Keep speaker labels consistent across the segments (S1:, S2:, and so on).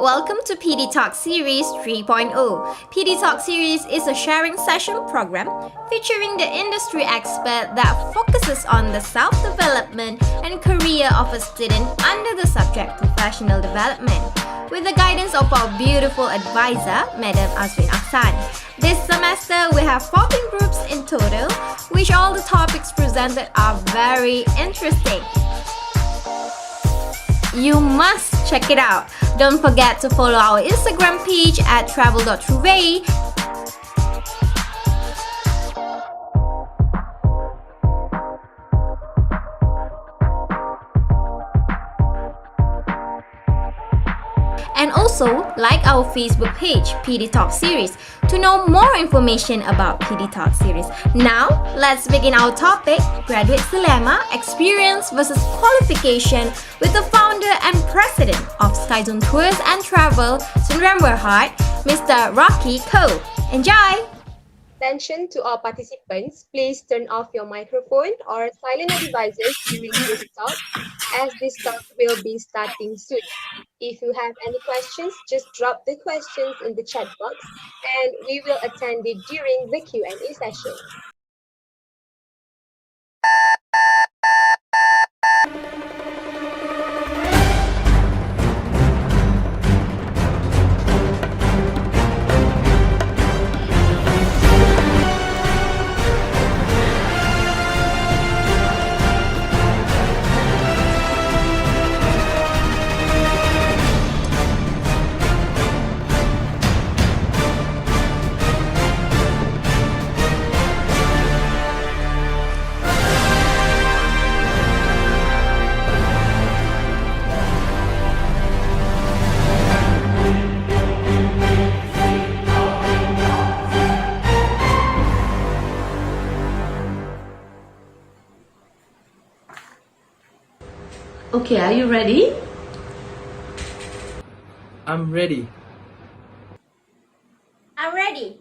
S1: welcome to PD Talk Series 3.0. PD Talk Series is a sharing session program featuring the industry expert that focuses on the self-development and career of a student under the subject professional development, with the guidance of our beautiful advisor, Madam Azwa. This semester, we have 14 groups in total, which all the topics presented are very interesting. You must check it out. Don't forget to follow our Instagram page at travel.truway. And also like our Facebook page, PD Talk Series, to know more information about PD Talk Series. Now, let's begin our topic, Graduate's Dilemma, Experience versus Qualification, with the founder and president of Skyzone Tours and Travel, Sdn Bhd, Mr. Rocky Ko. Enjoy!
S2: Attention to all participants, please turn off your microphone or silent devices during this talk, as this talk will be starting soon. If you have any questions, just drop the questions in the chat box and we will attend it during the Q&A session.
S3: Okay, are you ready?
S4: I'm ready.
S1: I'm ready.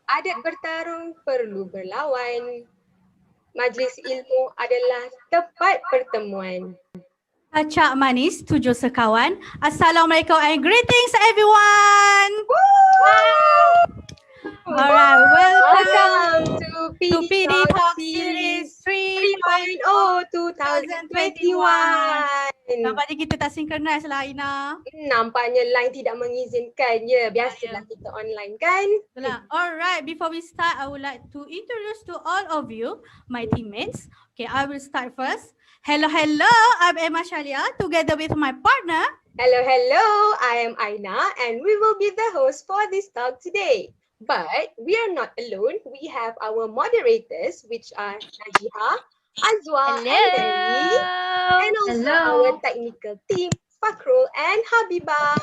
S2: Adat bertarung perlu berlawan. Majlis ilmu adalah tempat pertemuan.
S5: Acak manis, tujuh sekawan. Assalamualaikum and greetings everyone. Alright, welcome
S2: to
S5: to
S2: PD
S5: PD
S2: Talk
S5: Talk Series
S2: Series
S5: 3.0
S2: 3.0 2021.
S5: Nampaknya kita tak synchronize lah, Ainaa.
S2: Nampaknya line tidak mengizinkan. Ya, biasalah kita online kan.
S5: Alright, before we start, I would like to introduce to all of you, my teammates. Okay, I will start first. Hello, I'm Ema Syalia, together with my partner.
S2: Hello, I am Ainaa and we will be the host for this talk today. But we are not alone. We have our moderators, which are Najihah, Azwa, and Merrylyne, and also our technical team, Fakhrul and Habibah.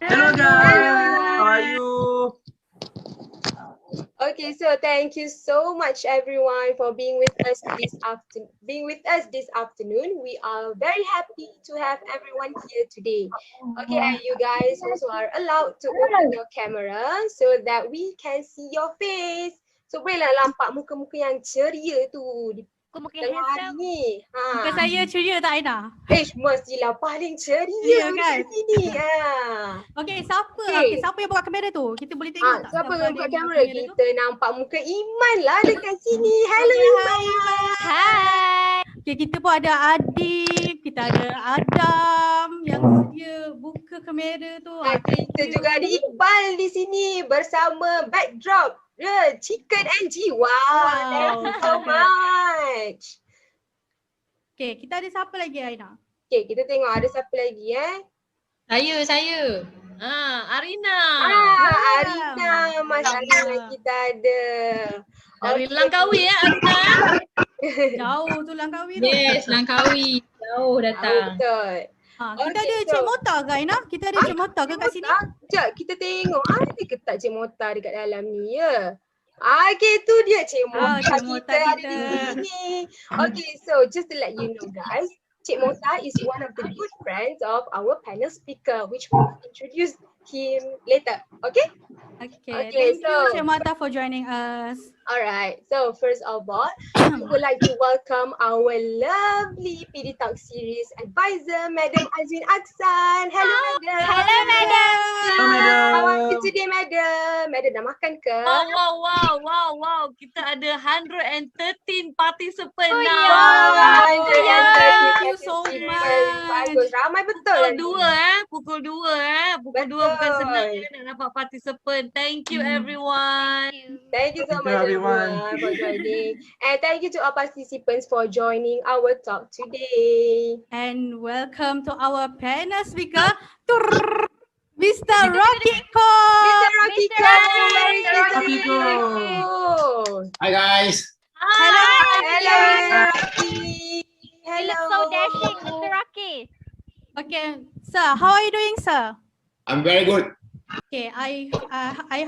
S4: Hello guys. How are you?
S2: Okay, so thank you so much everyone for being with us this afternoon. We are very happy to have everyone here today. Okay, and you guys also are allowed to open your camera so that we can see your face. So bolehlah nampak muka-muka yang ceria tu di tengah hari ni.
S5: Muka saya ceria tak, Ainaa?
S2: Mestilah paling ceria
S5: kan?
S2: di sini.
S5: Okay, siapa yang buka kamera tu? Kita boleh tengok tak?
S2: Siapa yang buka kamera? Kita nampak muka Aiman lah dekat sini. Hello Aiman.
S5: Hai. Okay, kita pun ada Adik, kita ada Adam yang sedia buka kamera tu.
S2: Kita juga ada Iqbal di sini bersama backdrop chicken and jiwa. Thank you so much.
S5: Okay, kita ada siapa lagi, Ainaa?
S2: Okay, kita tengok ada siapa lagi
S3: Saya. Arina.
S2: Arina. Mas Arina kita ada.
S3: Dari Langkawi ya, Arina.
S5: Jauh tu Langkawi tu.
S3: Yes, Langkawi. Jauh datang.
S2: Betul.
S5: Kita
S2: Okay,
S5: ada Cik Mota ke Ainaa? Kita ada Cik Mota ke kat sini?
S2: Sekejap, kita tengok ada ke tak Cik Mota dekat dalam ni ya. Okay, tu dia Cik Mota,
S5: Cik Mota
S2: kita ada
S5: kita.
S2: di sini. Okay, so just to let you know guys, Cik Mota is one of the good friends of our panel speaker, which we'll introduce him later. Okay?
S5: Okay,
S2: Okay,
S5: thank you
S2: so-
S5: Cik Mota for joining us.
S2: Alright, so first of all, we would like to welcome our lovely PD Talk series advisor, Madam Azwin Aksan. Hello, Madam.
S1: Hello, Madam.
S4: Hello, Madam.
S2: How are you today, Madam? Madam dah makan ke?
S3: Wow. Kita ada 113 participant
S1: Oh,
S3: now.
S1: ya.
S5: Thank you so much.
S2: Bagus, ramai betul lah ni.
S3: Pukul 2 bukan senang nak dapat participant. Thank you everyone.
S2: Thank you so
S4: Thank you,
S2: much
S4: everyone.
S2: for joining. And thank you to our participants for joining our talk today.
S5: And welcome to our panel speaker, Mr. Rocky Ko.
S2: Mr. Rocky
S1: Mr.
S2: Ko,
S1: Rocky.
S2: where is Mr.
S4: Rocky Ko.
S6: Hi guys.
S2: Hello,
S1: Hello.
S2: Mr. Rocky.
S1: You
S2: Hello.
S1: look so dashing, Mr. Rocky.
S5: Okay, sir, how are you doing, sir?
S6: I'm very good.
S5: Okay, I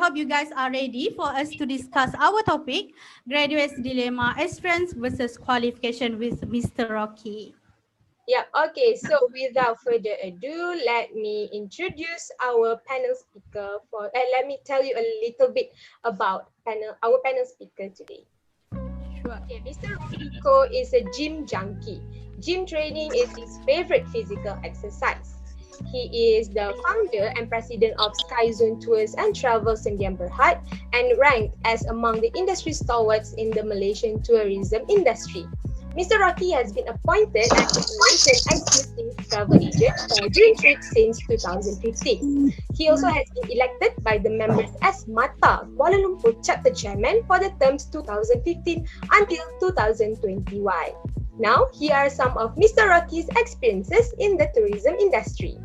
S5: hope you guys are ready for us to discuss our topic, graduates dilemma, aspirants versus qualification with Mr. Rocky.
S2: Yeah, okay, so without further ado, let me introduce our panel speaker let me tell you a little bit about our panel speaker today.
S5: Sure.
S2: Okay, Mr. Rico is a gym junkie. Gym training is his favorite physical exercise. He is the founder and president of Sky Zone Tours and Travels Sendian Berhad and ranked as among the industry stalwarts in the Malaysian tourism industry. Mr. Rocky has been appointed as the Malaysian exclusive travel agent for Dream Trip since 2015. He also has been elected by the members as MATA Kuala Lumpur Chapter Chairman for the terms 2015 until 2021. Now, here are some of Mr. Rocky's experiences in the tourism industry.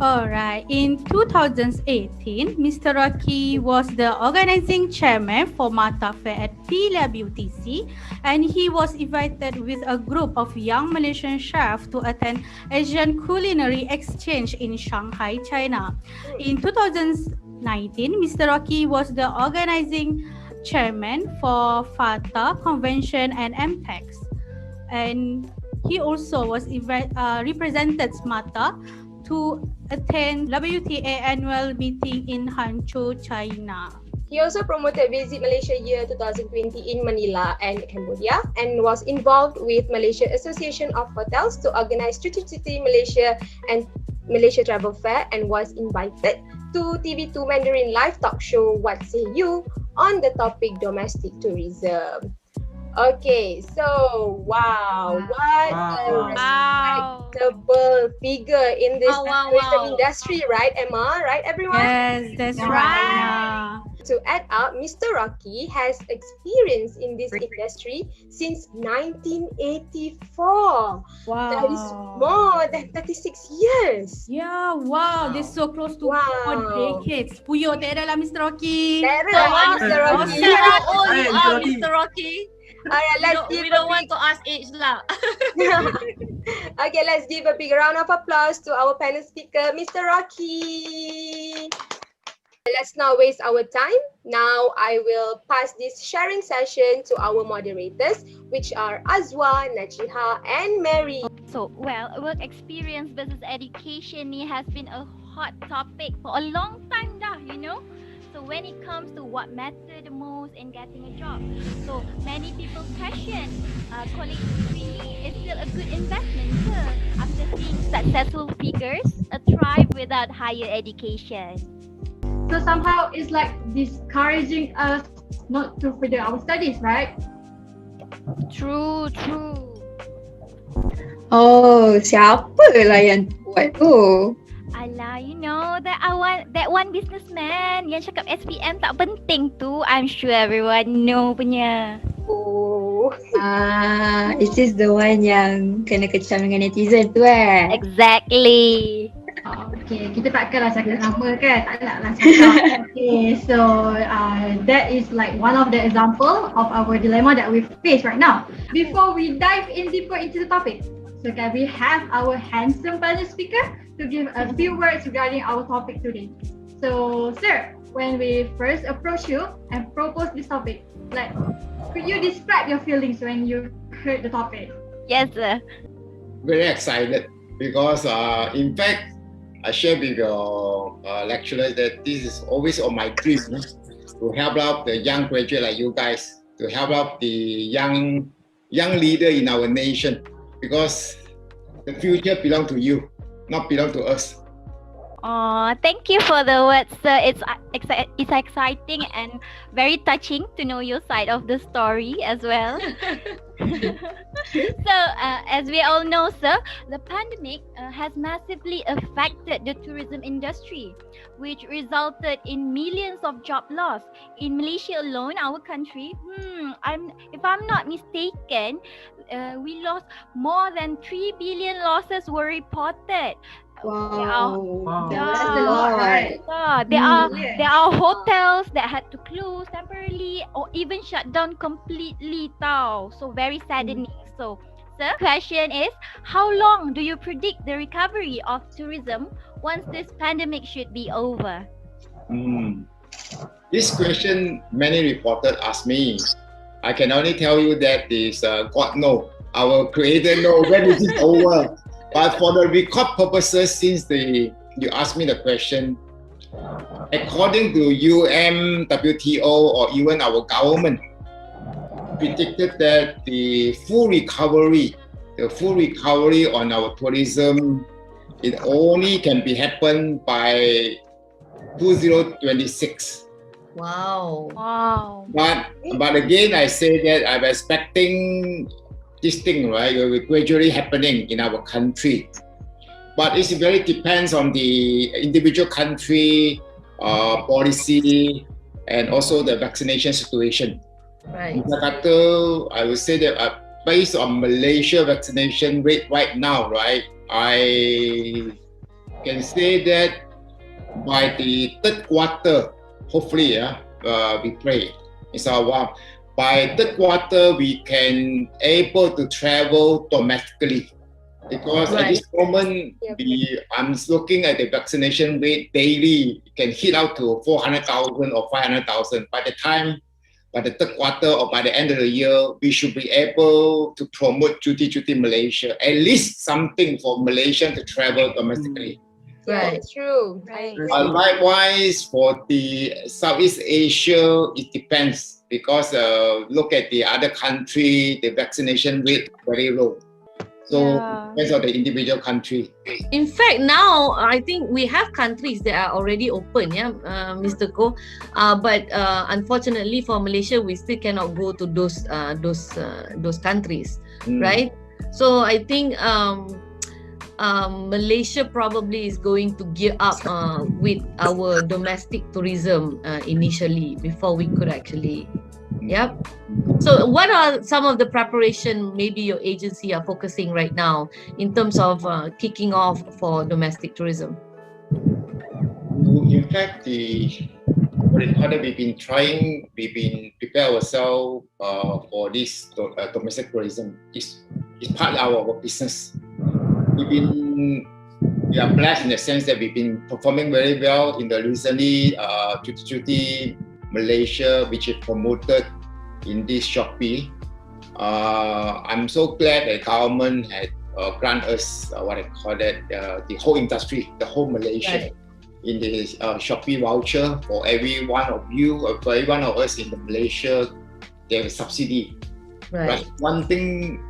S5: Alright, in 2018, Mr. Rocky was the organizing chairman for Mata Fair at Pilar BUTC, and he was invited with a group of young Malaysian chefs to attend Asian Culinary Exchange in Shanghai, China. In 2019, Mr. Rocky was the organizing chairman for FATA Convention and MTEX, and he also was represented Mata to attend WTA annual meeting in Hangzhou, China.
S2: He also promoted Visit Malaysia Year 2020 in Manila and Cambodia and was involved with Malaysia Association of Hotels to organize City Malaysia and Malaysia Travel Fair and was invited to TV2 Mandarin live talk show What Say You on the topic domestic tourism. Okay, so what a respectable figure in this tourism industry, right, Emma? Right, everyone?
S5: Yes, that's right.
S2: To add up, Mr. Rocky has experience in this industry since 1984.
S5: Wow.
S2: That is more than 36 years.
S5: Yeah, wow. That's so close to 4 decades. Puyo, tera lah Mr. Rocky.
S2: Tera, Mr. Rocky.
S3: How old you are, Mr. Rocky?
S2: Alright,
S3: We don't want to ask age lah.
S2: Okay, let's give a big round of applause to our panel speaker, Mr. Rocky. Let's not waste our time. Now, I will pass this sharing session to our moderators, which are Azwa, Najihah, and Mary.
S1: So, work experience versus education has been a hot topic for a long time dah, you know. So when it comes to what matters the most in getting a job, so many people question, college degree is still a good investment, sir, after seeing successful figures thrive without higher education.
S7: So somehow it's like discouraging us not to further our studies, right?
S1: True.
S8: Oh, siapa lah yang buat tu?
S1: Alah, you know that one businessman yang cakap SPM tak penting tu, I'm sure everyone know punya.
S2: Oh.
S8: Is this the one yang kena kecam dengan netizen tu
S1: Exactly.
S7: Okay, kita takkanlah cakap nama kan, tak naklah cakap. Okay, so that is like one of the example of our dilemma that we face right now. Before we dive in deeper into the topic, So can we have our handsome panel speaker to give a few words regarding our topic today? So, sir, when we first approach you and propose this topic, like, could you describe your feelings when you heard the topic?
S9: Yes, sir.
S6: Very excited because, in fact, I share with your lecturers that this is always on my dream to help out the young graduate like you guys, to help out the young leader in our nation, because the future belongs to you, not belong to us.
S9: Thank you for the words, sir. It's exciting and very touching to know your side of the story as well. So, as we all know, sir, the pandemic has massively affected the tourism industry, which resulted in millions of job loss. In Malaysia alone, our country, if I'm not mistaken, we lost more than 3 billion losses were reported.
S8: Wow.
S9: Yeah.
S8: That's a lot, right?
S9: There are hotels that had to close temporarily or even shut down completely tau. So very saddening. So, sir, question is, how long do you predict the recovery of tourism once this pandemic should be over?
S6: This question many reporters ask me. I can only tell you that is God know, our Creator know when is it over. But for the record purposes, since you asked me the question, according to WTO or even our government, predicted that the full recovery on our tourism, it only can be happen by 2026.
S3: Wow.
S6: But again, I say that I'm expecting this thing, right, will gradually happening in our country. But it very depends on the individual country policy and also the vaccination situation.
S3: Right.
S6: In Jakarta, I would say that based on Malaysia vaccination rate right now, right, I can say that by the third quarter, hopefully, we pray. It's our by third quarter, we can able to travel domestically, because at this moment, I'm looking at the vaccination rate daily, it can hit out to 400,000 or 500,000. By the third quarter or by the end of the year, we should be able to promote Cuti Malaysia, at least something for Malaysians to travel domestically.
S2: Yeah, that's true.
S1: Right.
S6: Likewise, for the Southeast Asia, it depends, because look at the other country, the vaccination rate very low. So depends on the individual country.
S3: In fact, now I think we have countries that are already open, Mr. Ko. But unfortunately for Malaysia, we still cannot go to those countries, right? So I think Malaysia probably is going to gear up with our domestic tourism initially before we could actually. Yep. So what are some of the preparation maybe your agency are focusing right now in terms of kicking off for domestic tourism?
S6: In fact, we've been prepare ourselves for this domestic tourism. It's part of our business. We are blessed in the sense that we've been performing very well in the recently Cuti Malaysia, which is promoted in this Shopee. I'm so glad that government had grant us the whole industry, the whole Malaysia, in the Shopee voucher for every one of you, for every one of us in the Malaysia, they have a subsidy. Right. One thing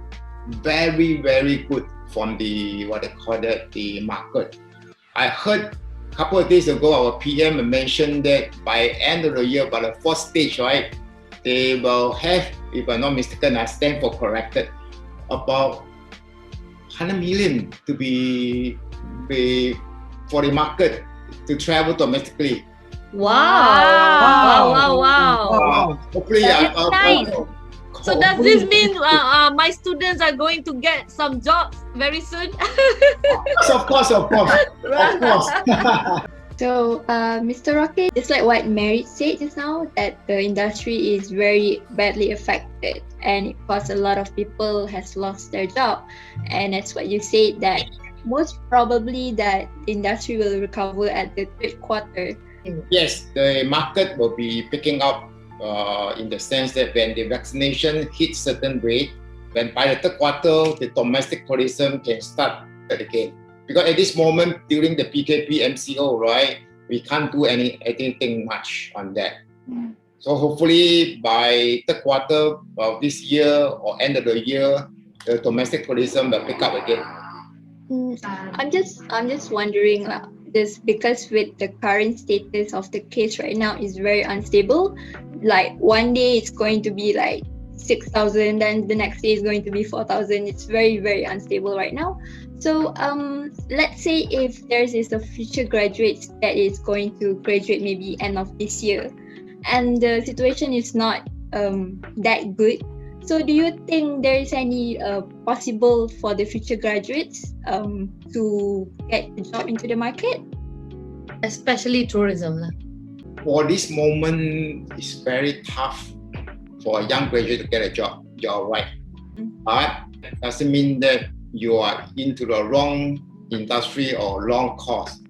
S6: very, very good from the the market. I heard a couple of days ago our PM mentioned that by end of the year, by the fourth stage, right, they will have, if I'm not mistaken, I stand for corrected, about 100 million to be for the market to travel domestically.
S3: Wow.
S6: Hopefully,
S9: nice.
S3: So does this mean my students are going to get some jobs very soon?
S6: Of course.
S8: So, Mr. Rocky, just like what Mary said just now, that the industry is very badly affected, and it caused a lot of people has lost their job, and that's what you said, that most probably that the industry will recover at the third quarter.
S6: Yes, the market will be picking up in the sense that when the vaccination hits certain rate, when by the third quarter, the domestic tourism can start again. Because at this moment, during the PKP MCO, right, we can't do anything much on that. So hopefully by third quarter of this year or end of the year, the domestic tourism will pick up again.
S8: I'm just wondering, this because with the current status of the case right now is very unstable. Like one day it's going to be like 6,000, then the next day is going to be 4,000. It's very, very unstable right now. So let's say if there is a future graduates that is going to graduate maybe end of this year, and the situation is not that good. So do you think there is any possible for the future graduates to get a job into the market?
S3: Especially tourism.
S6: For this moment, it's very tough for a young graduate to get a job. You're right. But it doesn't mean that you are into the wrong industry or wrong course.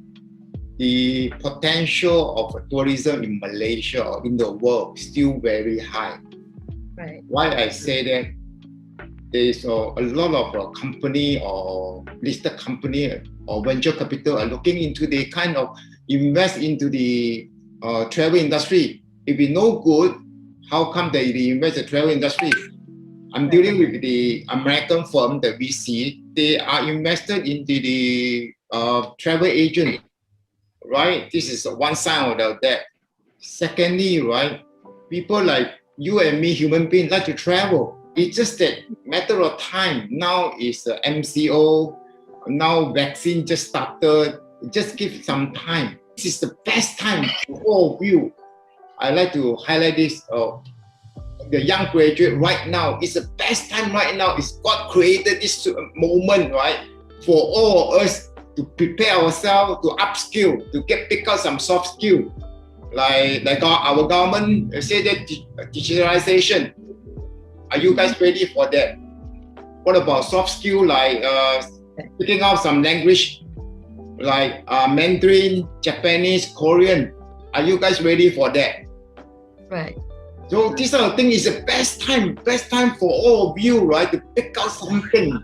S6: The potential of tourism in Malaysia or in the world is still very high.
S3: Right.
S6: Why I say that? There's a lot of company or listed company or venture capital are looking into the kind of invest into the travel industry. If we know good, how come they invest in the travel industry? I'm dealing with the American firm, the VC. They are invested into the travel agent, right? This is one side of that. Secondly, right, people like you and me, human beings, like to travel. It's just that matter of time. Now is MCO. Now vaccine just started. Just give some time. This is the best time for all of you. I like to highlight this. The young graduate right now is the best time right now. It's God created this moment, right, for all of us to prepare ourselves, to upskill, to pick up some soft skill. Like our government say that digitalization. Are you guys ready for that? What about soft skill like picking up some language like Mandarin, Japanese, Korean? Are you guys ready for that?
S3: Right.
S6: So this sort of thing is the best time for all of you, right, to pick out something.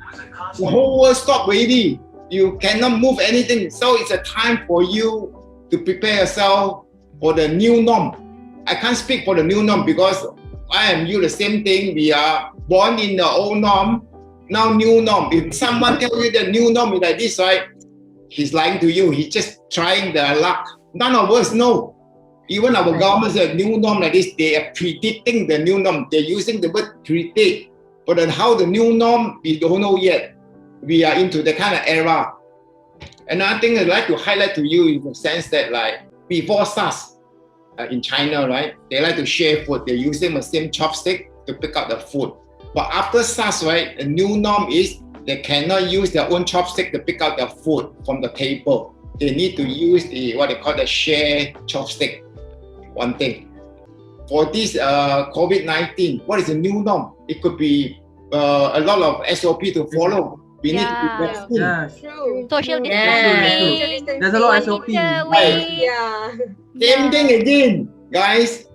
S6: The whole world stop already. You cannot move anything. So it's a time for you to prepare yourself for the new norm. I can't speak for the new norm because I am you the same thing. We are born in the old norm, now new norm. If someone tells you the new norm is like this, right, he's lying to you. He's just trying their luck. None of us know. Even our government said new norm like this, they are predicting the new norm. They're using the word predict. But then how the new norm, we don't know yet. We are into the kind of era. Another thing I'd like to highlight to you in the sense that like before SARS in China, right, they like to share food. They're using the same chopstick to pick up the food. But after SARS, right, the new norm is they cannot use their own chopstick to pick up their food from the table. They need to use the what they call the share chopstick. One thing. For this COVID-19, what is the new norm? It could be a lot of SOP to follow. We need to be vaccinated.
S4: Yes.
S2: True.
S9: Social
S3: Yeah.
S9: distancing.
S4: There's a lot of SOP.
S2: Yeah.
S6: Same thing again, guys.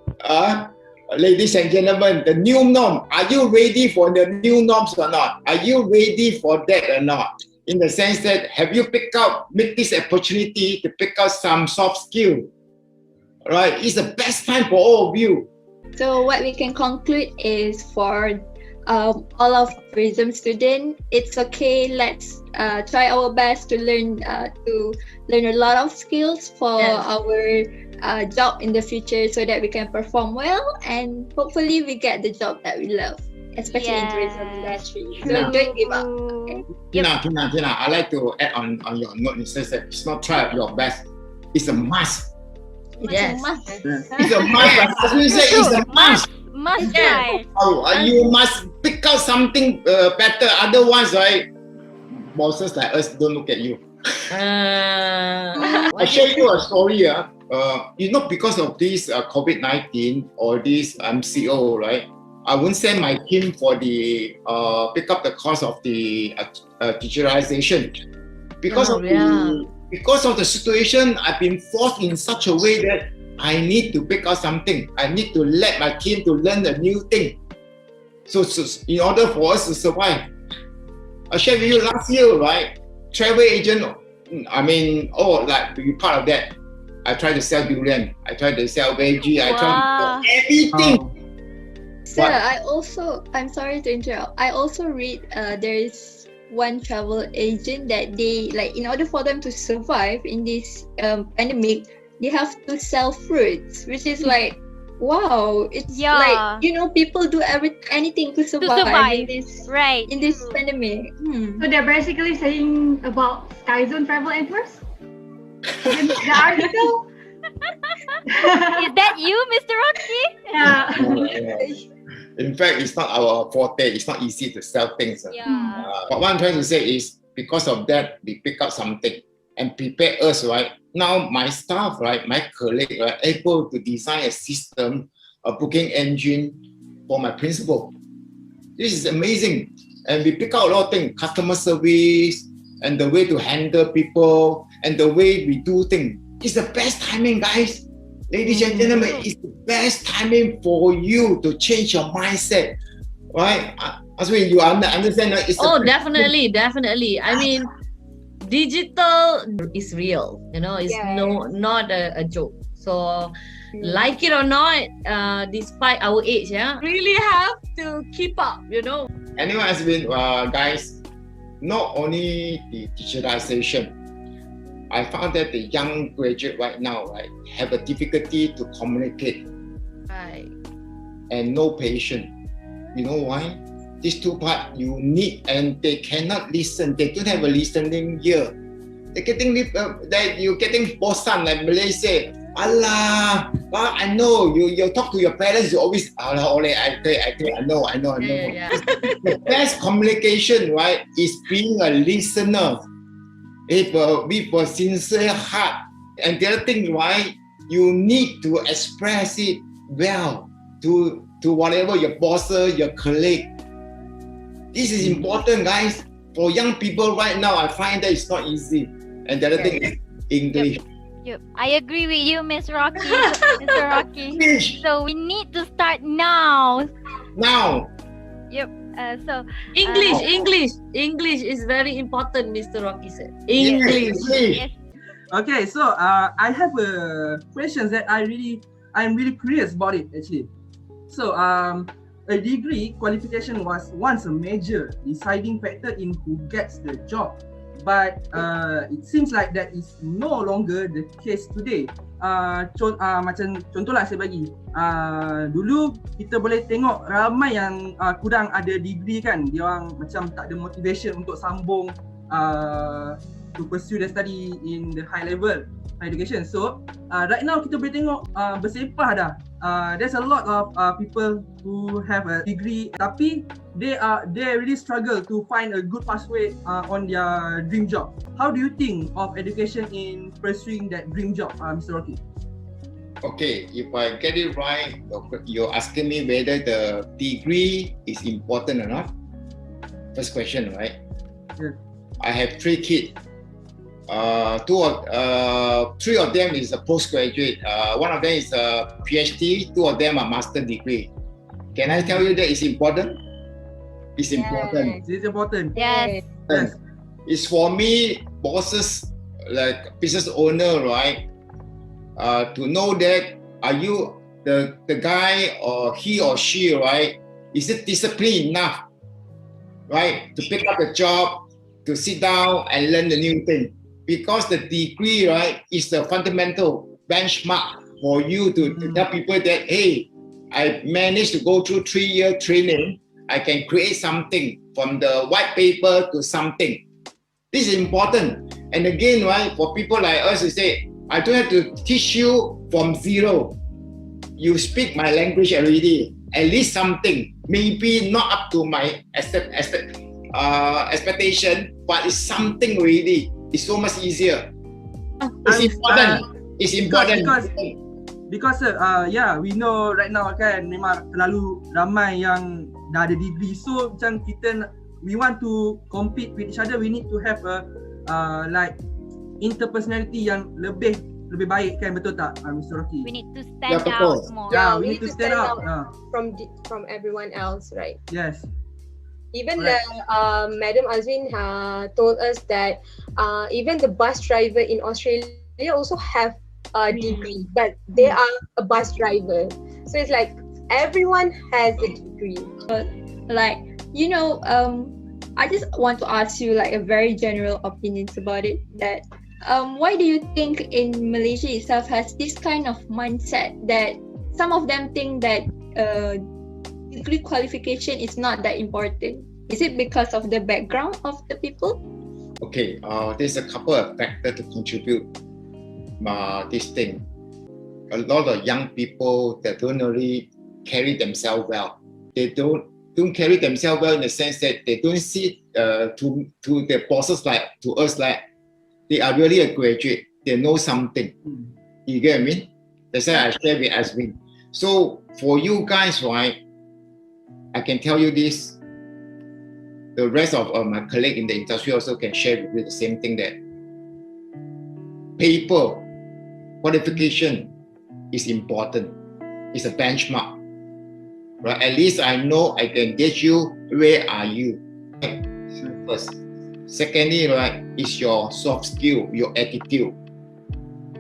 S6: Ladies and gentlemen, the new norm. Are you ready for the new norms or not? Are you ready for that or not? In the sense that, have you make this opportunity to pick up some soft skill? Right, it's the best time for all of you.
S8: So what we can conclude is for all of tourism students, it's okay. Let's try our best to learn a lot of skills for our job in the future, so that we can perform well and hopefully we get the job that we love, especially in tourism industry. So don't give up. Okay?
S6: Tina, I like to add on your note. It says that it's not try your best. It's a must.
S3: Yes.
S6: It's a must. As we say, it's a must.
S9: Must try.
S6: You must pick out something better. Otherwise, right, bosses like us don't look at you. I share you a story. Because of this COVID-19 or this MCO, right? I won't send my team for the pick up the cost of the teacherization. Because of the situation, I've been forced in such a way that I need to pick up something. I need to let my team to learn a new thing. So in order for us to survive, I shared with you last year, right? Travel agent, like be part of that. I tried to sell durian. I tried to sell veggie. I tried to sell everything.
S8: Sir, I'm sorry to interrupt. I also read there is one travel agent that they, like, in order for them to survive in this pandemic, they have to sell fruits, which is like, wow, it's like, people do anything to survive. In this pandemic.
S7: So they're basically saying about Sky Zone Travel and Tours? The article?
S9: Is that you, Mr. Rocky?
S7: Yeah.
S6: In fact, it's not our forte. It's not easy to sell things. But what I'm trying to say is, because of that, we pick up something and prepare us, right? Now, my staff, right, my colleague, are able to design a system, a booking engine for my principal. This is amazing. And we pick out a lot of things, customer service, and the way to handle people, and the way we do things. It's the best timing, guys. Ladies and gentlemen, it's the best timing for you to change your mindset, right? Aswin, you understand?
S3: Definitely. I mean, digital is real, it's not a joke. So, like it or not, despite our age, really have to keep up,
S6: Anyway, Aswin, guys, not only the digitalization, I found that the young graduate right now, right, have a difficulty to communicate.
S3: Right.
S6: And no patience. You know why? These two parts you need, and they cannot listen. They don't have a listening ear. They're getting you're getting bosan, like Malay say. Allah, I know you talk to your parents. You always I know.
S3: Yeah.
S6: The best communication, right, is being a listener. With a sincere heart. And the other thing, right, you need to express it well to whatever your boss, your colleague. This is important, guys. For young people right now, I find that it's not easy. And the other thing is English.
S9: Yep. I agree with you, Miss Rocky. Mr. Rocky.
S6: English.
S9: So we need to start now.
S6: Now.
S9: Yep.
S3: English is very important, Mr. Rocky said. English.
S9: Yes.
S4: Okay, so I have a question that I'm really curious about it actually. So a degree qualification was once a major deciding factor in who gets the job, but it seems like that is no longer the case today. Macam contohlah saya bagi, dulu kita boleh tengok ramai yang kurang ada degree kan, dia orang macam tak ada motivation untuk sambung to pursue their study in the high level education. So right now kita boleh tengok bersepah dah. There's a lot of people who have a degree tapi they really struggle to find a good pathway on their dream job. How do you think of education in pursuing that dream job, Mr. Rocky?
S6: Okay, if I get it right, you're asking me whether the degree is important or not. First question, right?
S4: Yeah.
S6: I have 3 kids. 3 of them is a postgraduate. One of them is a PhD. 2 of them are master degree. Can I tell you that it's important? It's important.
S4: It's important.
S9: Yes.
S4: Yes.
S6: It's for me, bosses, like business owner, right? To know that are you the guy or he or she, right? Is it disciplined enough, right, to pick up a job, to sit down and learn the new thing? Because the degree, right, is the fundamental benchmark for you to tell people that, hey, I managed to go through 3-year training. I can create something from the white paper to something. This is important. And again, right, for people like us to say, I don't have to teach you from zero. You speak my language already. At least something. Maybe not up to my expectation, but it's something already. It's so much easier. It's important.
S4: Because yeah, we know right now kan memang terlalu ramai yang dah ada degree. So macam we want to compete with each other, we need to have a like interpersonality yang lebih baik kan, betul tak Mr. Rocky?
S9: We need to stand out more.
S4: Yeah, we need to stand out
S2: from everyone else, right?
S4: Yes.
S2: Even Madam Azwin told us that even the bus driver in Australia also have a degree, but they are a bus driver. So it's like everyone has a degree.
S8: Like, you know, I just want to ask you like a very general opinions about it, that why do you think in Malaysia itself has this kind of mindset that some of them think that degree qualification is not that important? Is it because of the background of the people?
S6: Okay, there's a couple of factors to contribute this thing. A lot of young people that don't really carry themselves well. They don't carry themselves well in the sense that they don't see to their bosses like to us like they are really a graduate. They know something. You get what I mean? That's why I share with Azwin. So for you guys, right, I can tell you this. The rest of my colleagues in the industry also can share with you the same thing, that paper qualification is important. It's a benchmark. Right? At least I know I can get you where are you. Right? First. Secondly, right, is your soft skill, your attitude.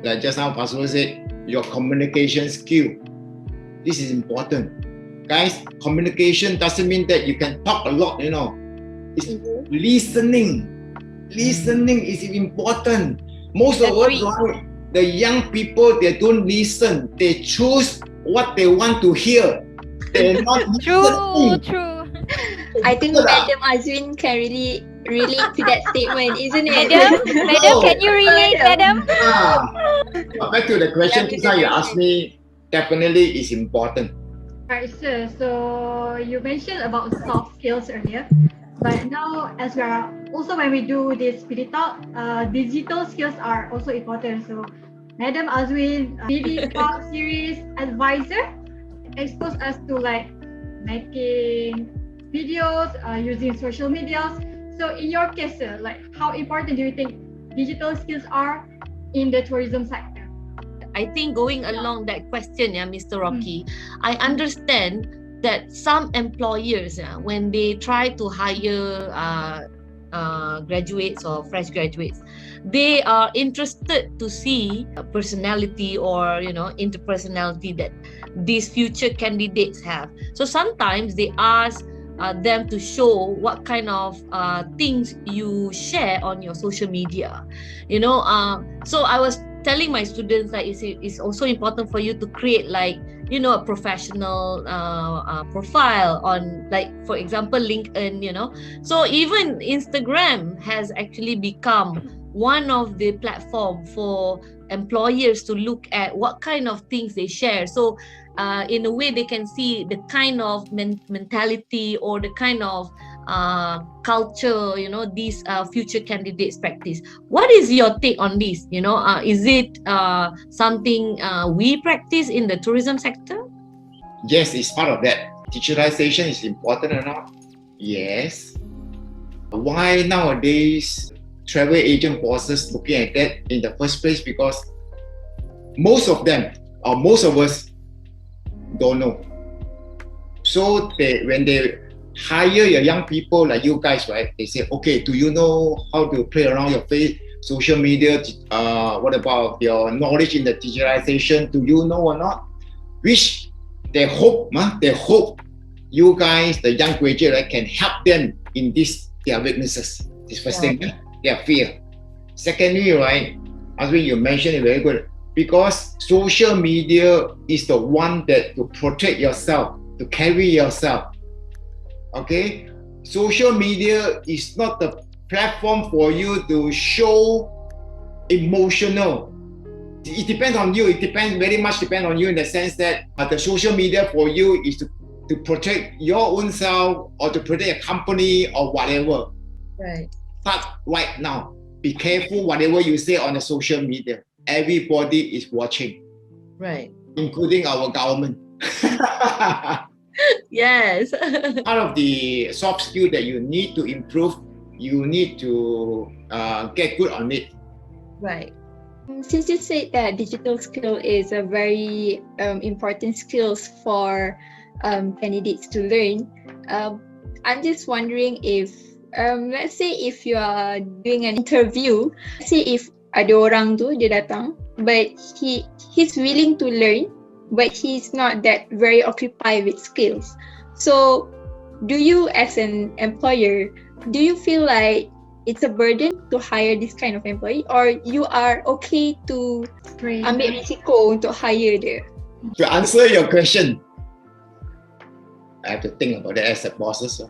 S6: Like just now Fakhrul said, your communication skill. This is important. Guys, communication doesn't mean that you can talk a lot, you know. It's listening. Listening is important. Most of us, right, the young people, they don't listen. They choose what they want to hear. They're not listening.
S9: True.
S8: I think Madam Azwin can really relate to that statement, isn't it?
S9: Madam, can you relate, Madam?
S6: Back to the question you asked me, definitely is important.
S7: Right, sir. So you mentioned about soft skills earlier, but now as we are also when we do this PD talk, digital skills are also important. So Madam Azwin, PD talk series advisor, expose us to like making videos, using social medias. So in your case, sir, like how important do you think digital skills are in the tourism sector?
S3: I think going along that question, Mr. Rocky, I understand that some employers, when they try to hire graduates or fresh graduates, they are interested to see a personality or interpersonality that these future candidates have. So sometimes they ask them to show what kind of things you share on your social media, so I was telling my students that it's also important for you to create like a professional profile on, like, for example, LinkedIn, so even Instagram has actually become one of the platform for employers to look at what kind of things they share. So in a way they can see the kind of mentality or the kind of culture these future candidates practice. What is your take on this? Is it something we practice in the tourism sector?
S6: Yes, it's part of that. Digitalization is important or not? Yes. Why nowadays travel agent bosses looking at that in the first place? Because most of them or most of us don't know. So when they hire your young people like you guys, right? They say, okay, do you know how to play around your social media? What about your knowledge in the digitalization? Do you know or not? Which they hope you guys, the young graduate, right, can help them in their weaknesses. This first thing, their fear. Secondly, right, as you mentioned, it very good, because social media is the one that to protect yourself, to carry yourself. Okay, social media is not the platform for you to show emotional. It depends on you. It very much depends on you in the sense that the social media for you is to protect your own self or to protect a company or whatever.
S3: Right.
S6: Start right now. be careful whatever you say on the social media. Everybody is watching,
S3: Right.
S6: including our government.
S3: Yes.
S6: Part of the soft skill that you need to improve, you need to get good on it.
S3: Right.
S8: Since you said that digital skill is a very important skills for candidates to learn, I'm just wondering if, let's say if you are doing an interview, say if ada orang tu dia datang, but he's willing to learn, but he's not that very occupied with skills. So, do you as an employer, do you feel like it's a burden to hire this kind of employee, or you are okay to ambil risiko untuk hire dia?
S6: To answer your question, I have to think about it as a boss. So.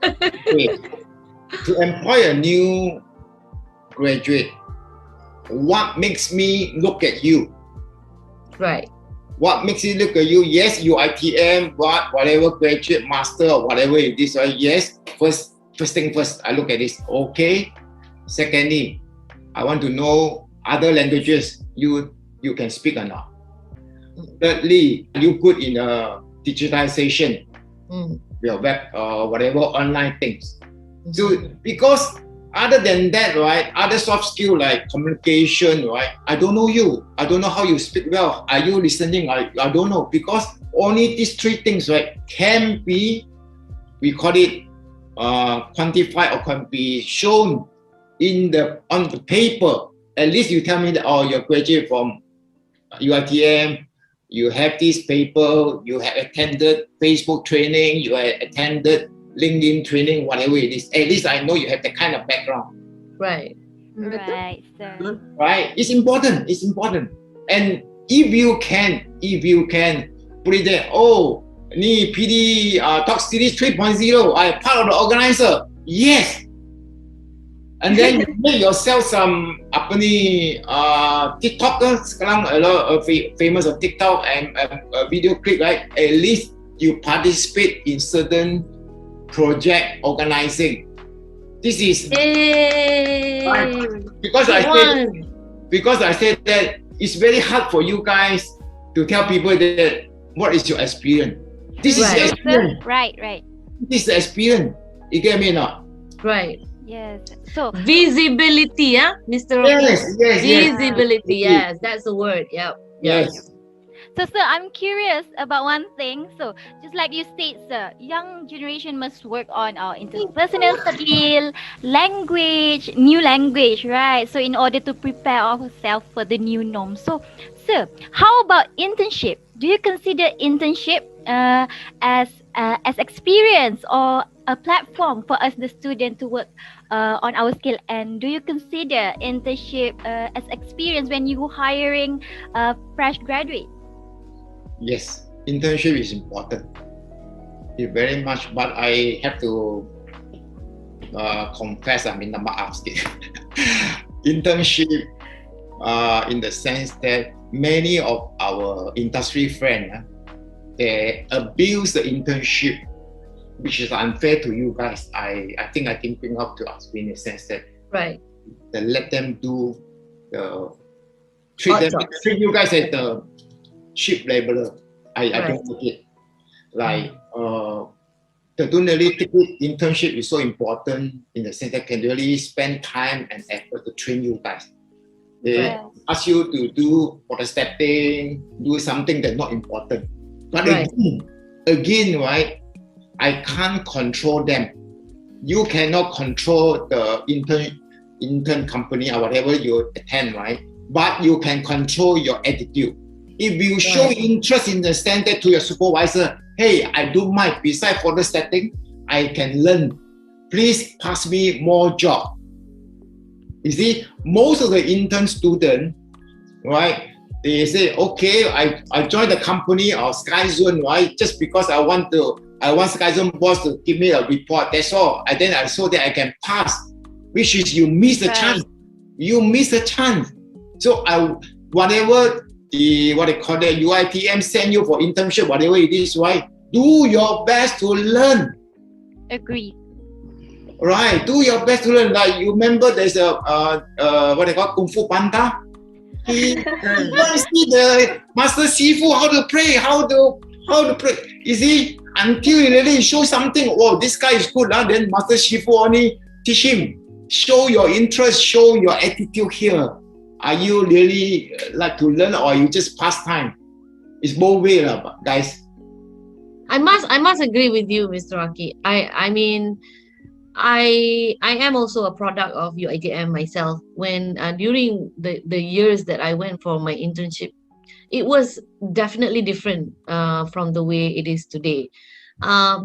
S6: Okay. To employ a new graduate, what makes me look at you?
S3: Right.
S6: What makes you look at you? Yes, UiTM, whatever graduate, master, or whatever it is, right? Yes, first thing first, I look at this. Okay. Secondly, I want to know other languages you can speak or not. Thirdly, you good in digitization, your web or whatever online things. So because other than that, right, other soft skill like communication, right, I don't know you. I don't know how you speak well. Are you listening? I don't know. Because only these three things, right, can be, we call it quantified or can be shown on the paper. At least you tell me that, oh, you're graduate from UiTM, you have this paper, you have attended Facebook training, you have attended LinkedIn training, whatever it is. At least I know you have that kind of background.
S3: Right.
S9: Right, sir.
S6: Right? It's important. It's important. And if you can put it there, oh, ni PD Talk Series 3.0, I'm part of the organizer. Yes. And then you make yourself some TikToker, sekarang a lot of famous of TikTok and video clip, right? At least you participate in certain project organizing. This is right. because I said that it's very hard for you guys to tell people that what is your experience. This is the experience.
S9: Right.
S6: This is the experience. You get me or not?
S3: Right.
S9: Yes. So
S3: Visibility, Mr. Rocky?
S6: Yes.
S3: Visibility, yes, that's the word. Yep.
S6: Yes.
S9: So, sir, I'm curious about one thing. So, just like you state, sir, young generation must work on our interpersonal skill, language, new language, right? So, in order to prepare ourselves for the new norm. So, sir, how about internship? Do you consider internship as experience or a platform for us, the student, to work on our skill? And do you consider internship as experience when you hiring fresh graduate?
S6: Yes, internship is important. It's very much, but I have to confess, I mean, maaf sikit. Internship, in the sense that many of our industry friends, they abuse the internship, which is unfair to you guys. I think I can bring up to us in the sense that
S3: Right.
S6: They let them do treat you guys as the cheap laborer. I don't like it. Like the don't really take it, internship is so important in the sense that can really spend time and effort to train you guys. They ask you to do photostating, do something that's not important. But again, right, I can't control them. You cannot control the intern company or whatever you attend, right? But you can control your attitude. If you show interest in the standard to your supervisor, hey, I do my, besides photostating, I can learn. Please pass me more job. You see, most of the intern students, right, they say, okay, I joined the company or SkyZone, right, just because I want SkyZone boss to give me a report, that's all. And then I saw that I can pass, which is you miss the chance. You miss the chance. So whatever what they call the UiTM send you for internship, whatever it is, right, do your best to learn.
S9: Agree.
S6: Right, do your best to learn. Like you remember, there's a what they call Kung Fu Panda. He want to see the Master Sifu how to pray, how to pray. You see, until he really show something. Oh, this guy is good. Then Master Sifu only teach him. Show your interest, show your attitude here. Are you really like to learn, or you just pass time? It's both way, guys.
S3: I must agree with you, Mr. Aki. I mean, I am also a product of UiTM myself. When during the years that I went for my internship, it was definitely different from the way it is today.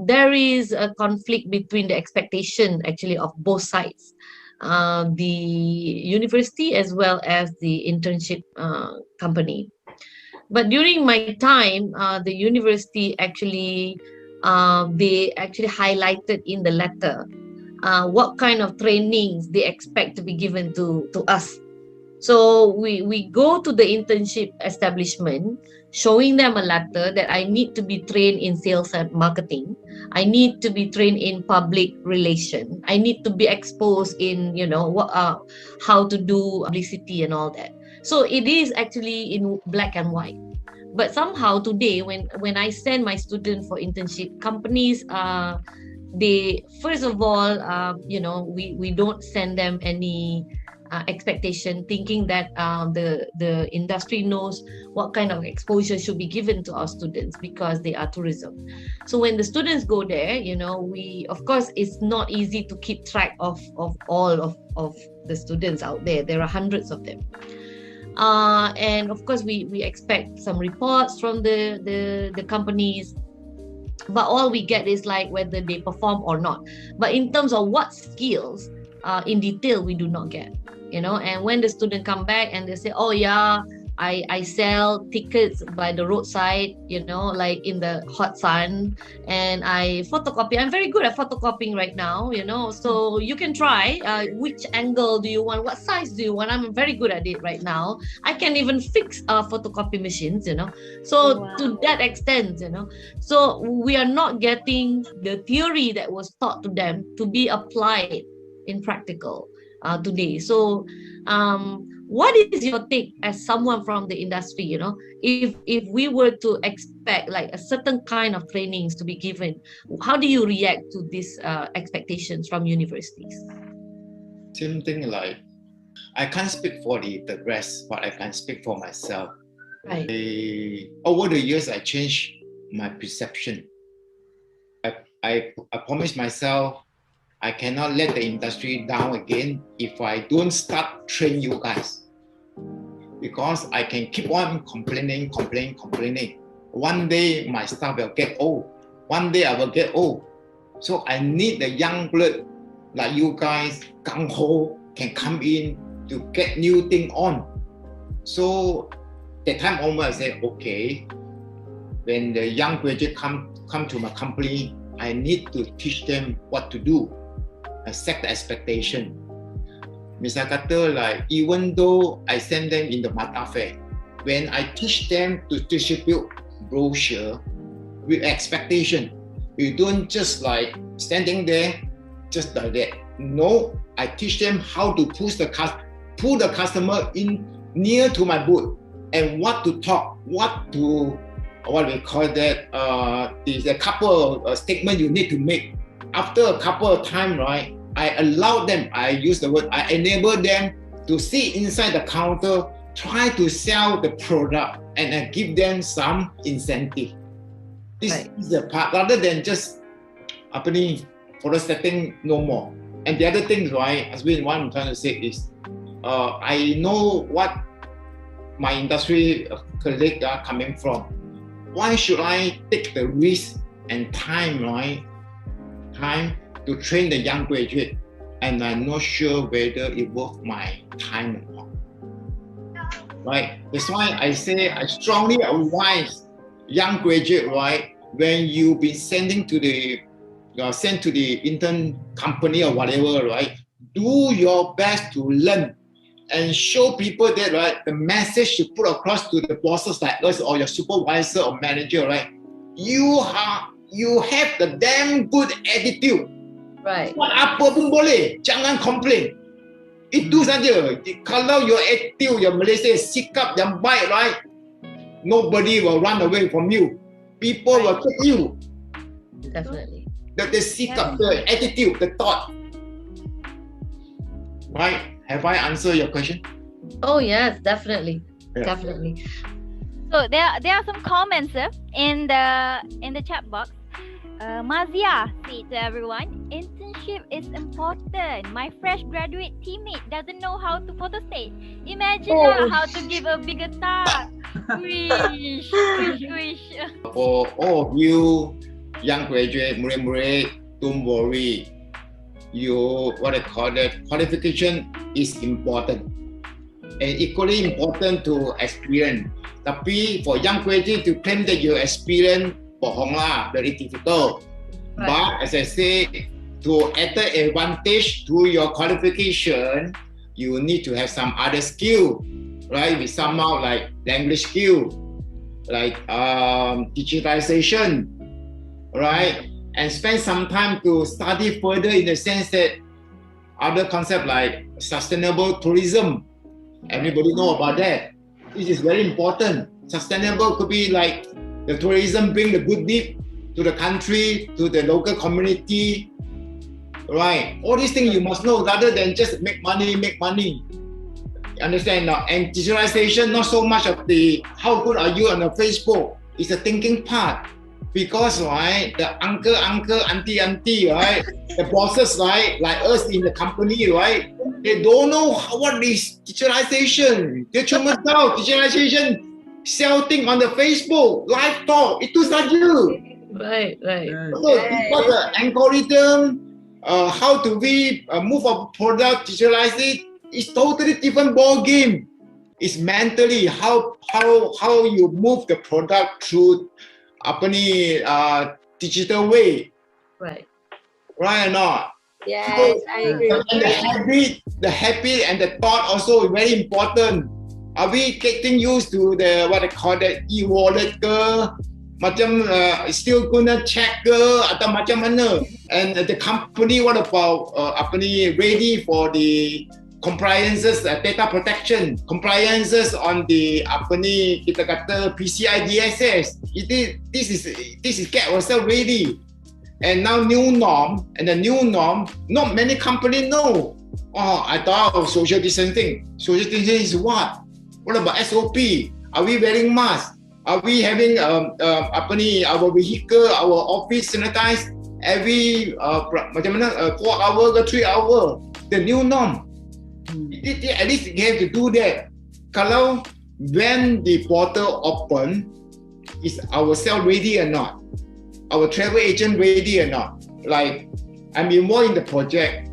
S3: There is a conflict between the expectation actually of both sides, the university as well as the internship company. But during my time, the university actually they actually highlighted in the letter what kind of trainings they expect to be given to us. So we go to the internship establishment, showing them a letter that I need to be trained in sales and marketing. I need to be trained in public relation. I need to be exposed in, how to do publicity and all that. So it is actually in black and white. But somehow today, when I send my students for internship, companies they first of all, we don't send them any expectation, thinking that the industry knows what kind of exposure should be given to our students because they are tourism. So when the students go there, we, of course, it's not easy to keep track of all of the students out there. There are hundreds of them. And of course, we expect some reports from the companies, but all we get is like whether they perform or not. But in terms of what skills, in detail, we do not get. And when the student come back and they say, oh yeah, I sell tickets by the roadside, like in the hot sun, and I photocopy. I'm very good at photocopying right now, so you can try. Which angle do you want? What size do you want? I'm very good at it right now. I can even fix photocopy machines, So wow. To that extent, so we are not getting the theory that was taught to them to be applied in practical today. So what is your take as someone from the industry, if we were to expect like a certain kind of trainings to be given, how do you react to these expectations from universities?
S6: Same thing, like I can't speak for the rest, but I can speak for myself. Right. Over the years, I changed my perception. I promised myself I cannot let the industry down again if I don't start train you guys. Because I can keep on complaining. One day my staff will get old. One day I will get old. So I need the young blood like you guys, gung ho, can come in to get new thing on. So that time onward, I said, okay, when the young graduate come to my company, I need to teach them what to do. I set the expectation. Misal kata, like, even though I send them in the Mata Fair, when I teach them to distribute brochure with expectation, you don't just like standing there, just like that. No, I teach them how to pull the customer in near to my booth and what to talk, what we call that, there's a couple of statements you need to make. After a couple of time, right, I allow them, I use the word, I enable them to sit inside the counter, try to sell the product, and I give them some incentive. This is the part, rather than just for the setting, no more. And the other thing, right, as what I'm trying to say is, I know what my industry colleagues are coming from. Why should I take the risk and time, right? Time to train the young graduate, and I'm not sure whether it worth my time or not. Right? That's why I say I strongly advise young graduate, right? When you've been sent to the intern company or whatever, right? Do your best to learn and show people that, right, the message you put across to the bosses like us or your supervisor or manager, right? You have the damn good attitude.
S3: Right.
S6: Buat apa pun boleh, jangan complain. Itu saja. Kalau your attitude, your Malaysia sikap yang baik, right? Nobody will run away from you. People will take you.
S3: Definitely.
S6: The sikap, the attitude, the thought. Right? Have I answered your question?
S3: Oh yes, definitely.
S6: Yeah.
S3: Definitely.
S9: So there are some comments in the chat box. Mazia said to everyone, internship is important. My fresh graduate teammate doesn't know how to photo state. Imagine how to give a bigger task. Wish.
S6: For all of you young graduate, murid-murid, don't worry. Qualification is important. And equally important to experience. Tapi for young graduate to claim that your experience, bohong lah, very difficult.
S3: Right.
S6: But as I say, to add the advantage to your qualification, you need to have some other skill, right? With somehow like language skill, like digitalization, right? And spend some time to study further in the sense that other concept like sustainable tourism. Everybody know about that. This is very important. Sustainable could be like the tourism bring the good deed to the country, to the local community, right? All these things you must know rather than just make money. Understand now? And digitalization, not so much of the how good are you on the Facebook. It's the thinking part. Because right, the uncle, auntie, right, the bosses, right, like us in the company, right, they don't know what is digitalization. Dia cuma tahu digitalization, sell thing on the Facebook, live talk, itu saja.
S3: Right.
S6: So because the algorithm, how do we move our product, digitalize it, it's totally different ball game. It's mentally how you move the product through digital way.
S3: Right.
S6: Right or not?
S2: Yes, I agree.
S6: And the habit and the thought also very important. Are we getting used to the what they call the e-wallet ke? Macam still guna check ke atau macam mana? And the company what about ready for the compliances, data protection, compliances on the kita kata PCI DSS. This is get ourselves ready. And now new norm, not many companies know. Oh, I thought of social distancing. Social distancing is what? What about SOP? Are we wearing masks? Are we having our vehicle, our office sanitized every 4 hour ke 3 hour? The new norm. At least you have to do that. Kalau when the portal open, is ourselves ready or not? Our travel agent ready or not? Like, I'm involved in the project.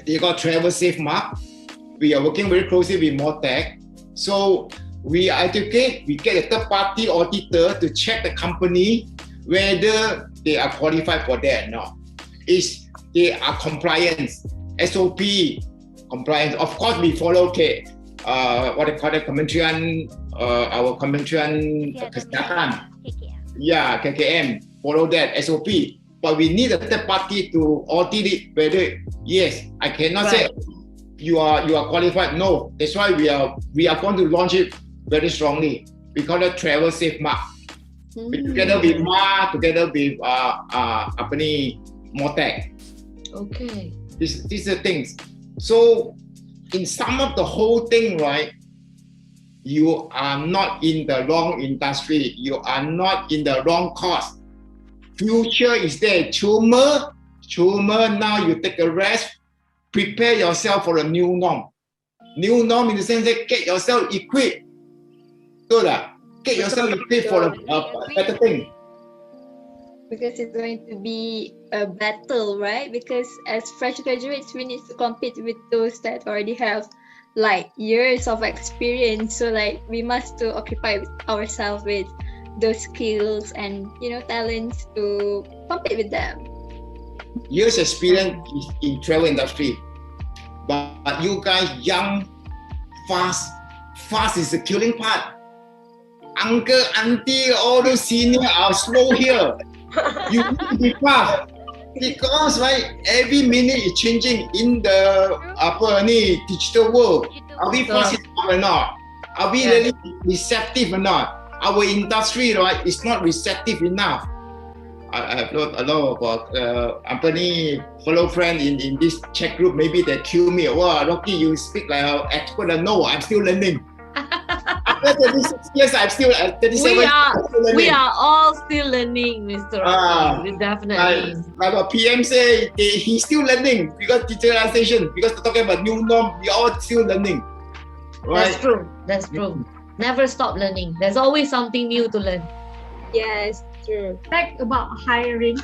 S6: They got travel safe mark. We are working very closely with Mohd. So we educate, we get a third party auditor to check the company whether they are qualified for that or not. Is they are compliant, SOP compliance. Of course, we follow what they call the Kementerian, our Kementerian Kesehatan. Yeah, KKM, follow that SOP. But we need a third party to audit it whether, yes, I cannot say you are qualified. No, that's why we are going to launch it very strongly. We call it travel safe mark. Together with together with Mohd.
S3: Okay.
S6: These are things. So in sum of the whole thing, right, you are not in the wrong industry. You are not in the wrong course. Future is there. Cuma now you take a rest. Prepare yourself for a new norm. New norm in the sense that get yourself equipped. Good. Get yourself equipped for a better thing.
S8: Because it's going to be a battle, right? Because as fresh graduates, we need to compete with those that already have like years of experience. So like we must to occupy ourselves with those skills and talents to compete with them.
S6: Years experience is in travel industry, but you guys young, fast is the killing part. Uncle, auntie, all those senior are slow here. You need to be fast. Because right, every minute is changing in the digital world. Are we fast enough or not? Are we really receptive or not? Our industry, right, is not receptive enough. I have a lot of fellow friends in this chat group. Maybe they kill me. Wow, Rocky, you speak like an expert. No, I'm still learning. After 36 years, I'm still 37.
S3: We are all still learning, Mr. Rocky. Definitely.
S6: Like what PM say, he's still learning because digitalization. Because we're talking about new norm, we all still learning. Right?
S3: That's true. Never stop learning. There's always something new to learn.
S2: Yes, true.
S7: Fact about hiring,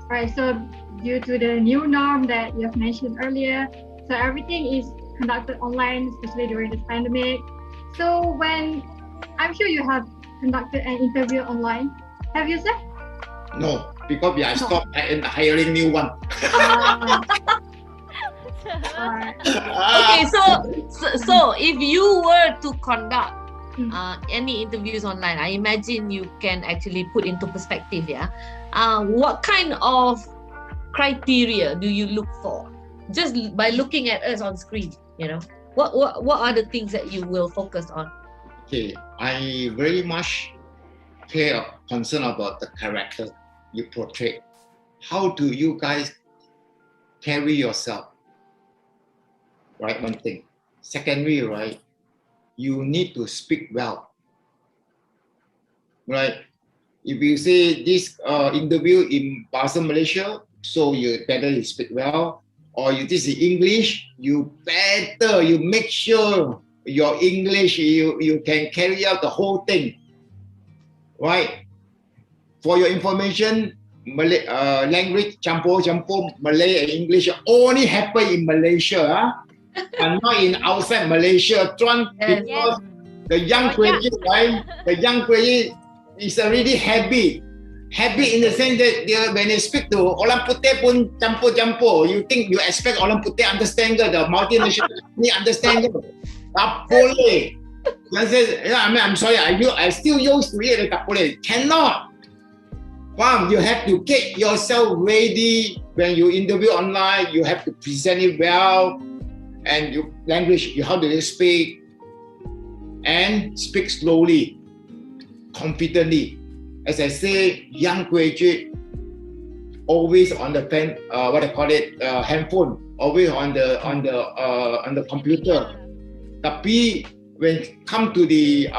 S7: right? So due to the new norm that you have mentioned earlier, so everything is conducted online, especially during this pandemic. So when I'm sure you have conducted an interview online, have you, sir?
S6: No, because we are stopped hiring new one.
S3: Okay, so if you were to conduct any interviews online, I imagine you can actually put into perspective, what kind of criteria do you look for? Just by looking at us on screen, what are the things that you will focus on?
S6: Okay, I very much care concern about the character you portray. How do you guys carry yourself? Right, one thing. Secondly, right, you need to speak well. Right? If you say this interview in Bahasa Malaysia, so you better speak well. Or this is English, you make sure your English, you can carry out the whole thing. Right? For your information, Malay, language campur Malay and English only happen in Malaysia, and not in outside Malaysia. Because the young graduate, right? The young graduate is already happy in the sense that when they speak to orang putih pun campur. You think you expect orang putih understand ke? The multinational company understand ke? Tak boleh. I'm sorry, I still used to it. Tak boleh. Cannot. You have to get yourself ready when you interview online. You have to present it well, and your language, how do you speak, and speak slowly, confidently. As I say, young graduate always on the pen, handphone, always on the computer. Tapi when come to the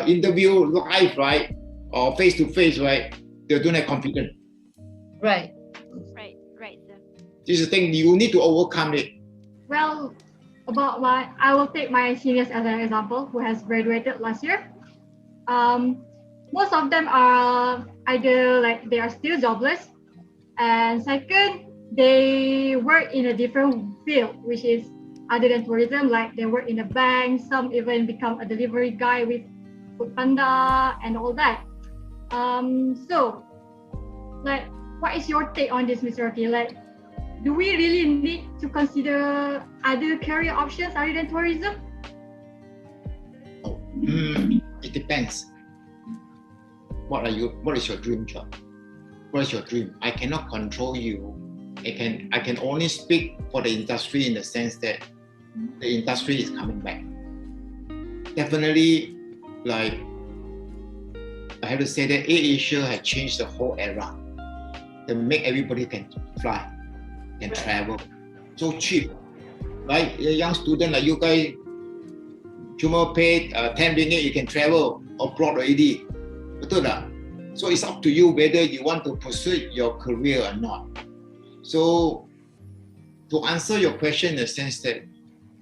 S6: interview live, right, or face to face, right, they don't have confidence.
S9: Right, sir.
S6: This is the thing, you need to overcome it.
S7: Well, I will take my seniors as an example, who has graduated last year. Most of them are either like they are still jobless, and second, they work in a different field, which is other than tourism. Like they work in a bank, some even become a delivery guy with Foodpanda and all that. So, like, what is your take on this, Mr. Rocky? Like, do we really need to consider other career options other than tourism?
S6: It depends. What is your dream job? What is your dream? I cannot control you. I can only speak for the industry in the sense that the industry is coming back. Definitely, like, I have to say that AirAsia has changed the whole era. They make everybody can fly, can travel. So cheap. Right? A young student like you guys, cuma pay 10 ringgit, you can travel abroad already. Betul tak? So it's up to you whether you want to pursue your career or not. So to answer your question in the sense that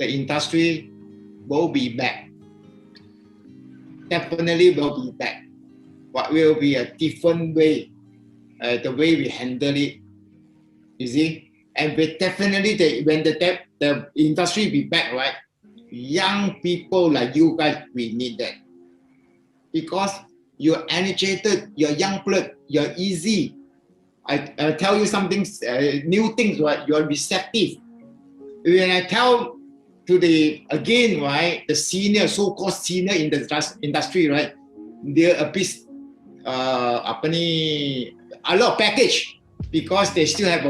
S6: the industry will be back. Definitely will be back. But will be a different way, the way we handle it. You see? And definitely when the industry be back, right? Young people like you guys, we need that. Because you're energetic, you're young blood, you're easy. I tell you something, new things, right? You're receptive. When I tell to the senior, so-called senior in the industry, right? They're a bit, a lot of package. because they still have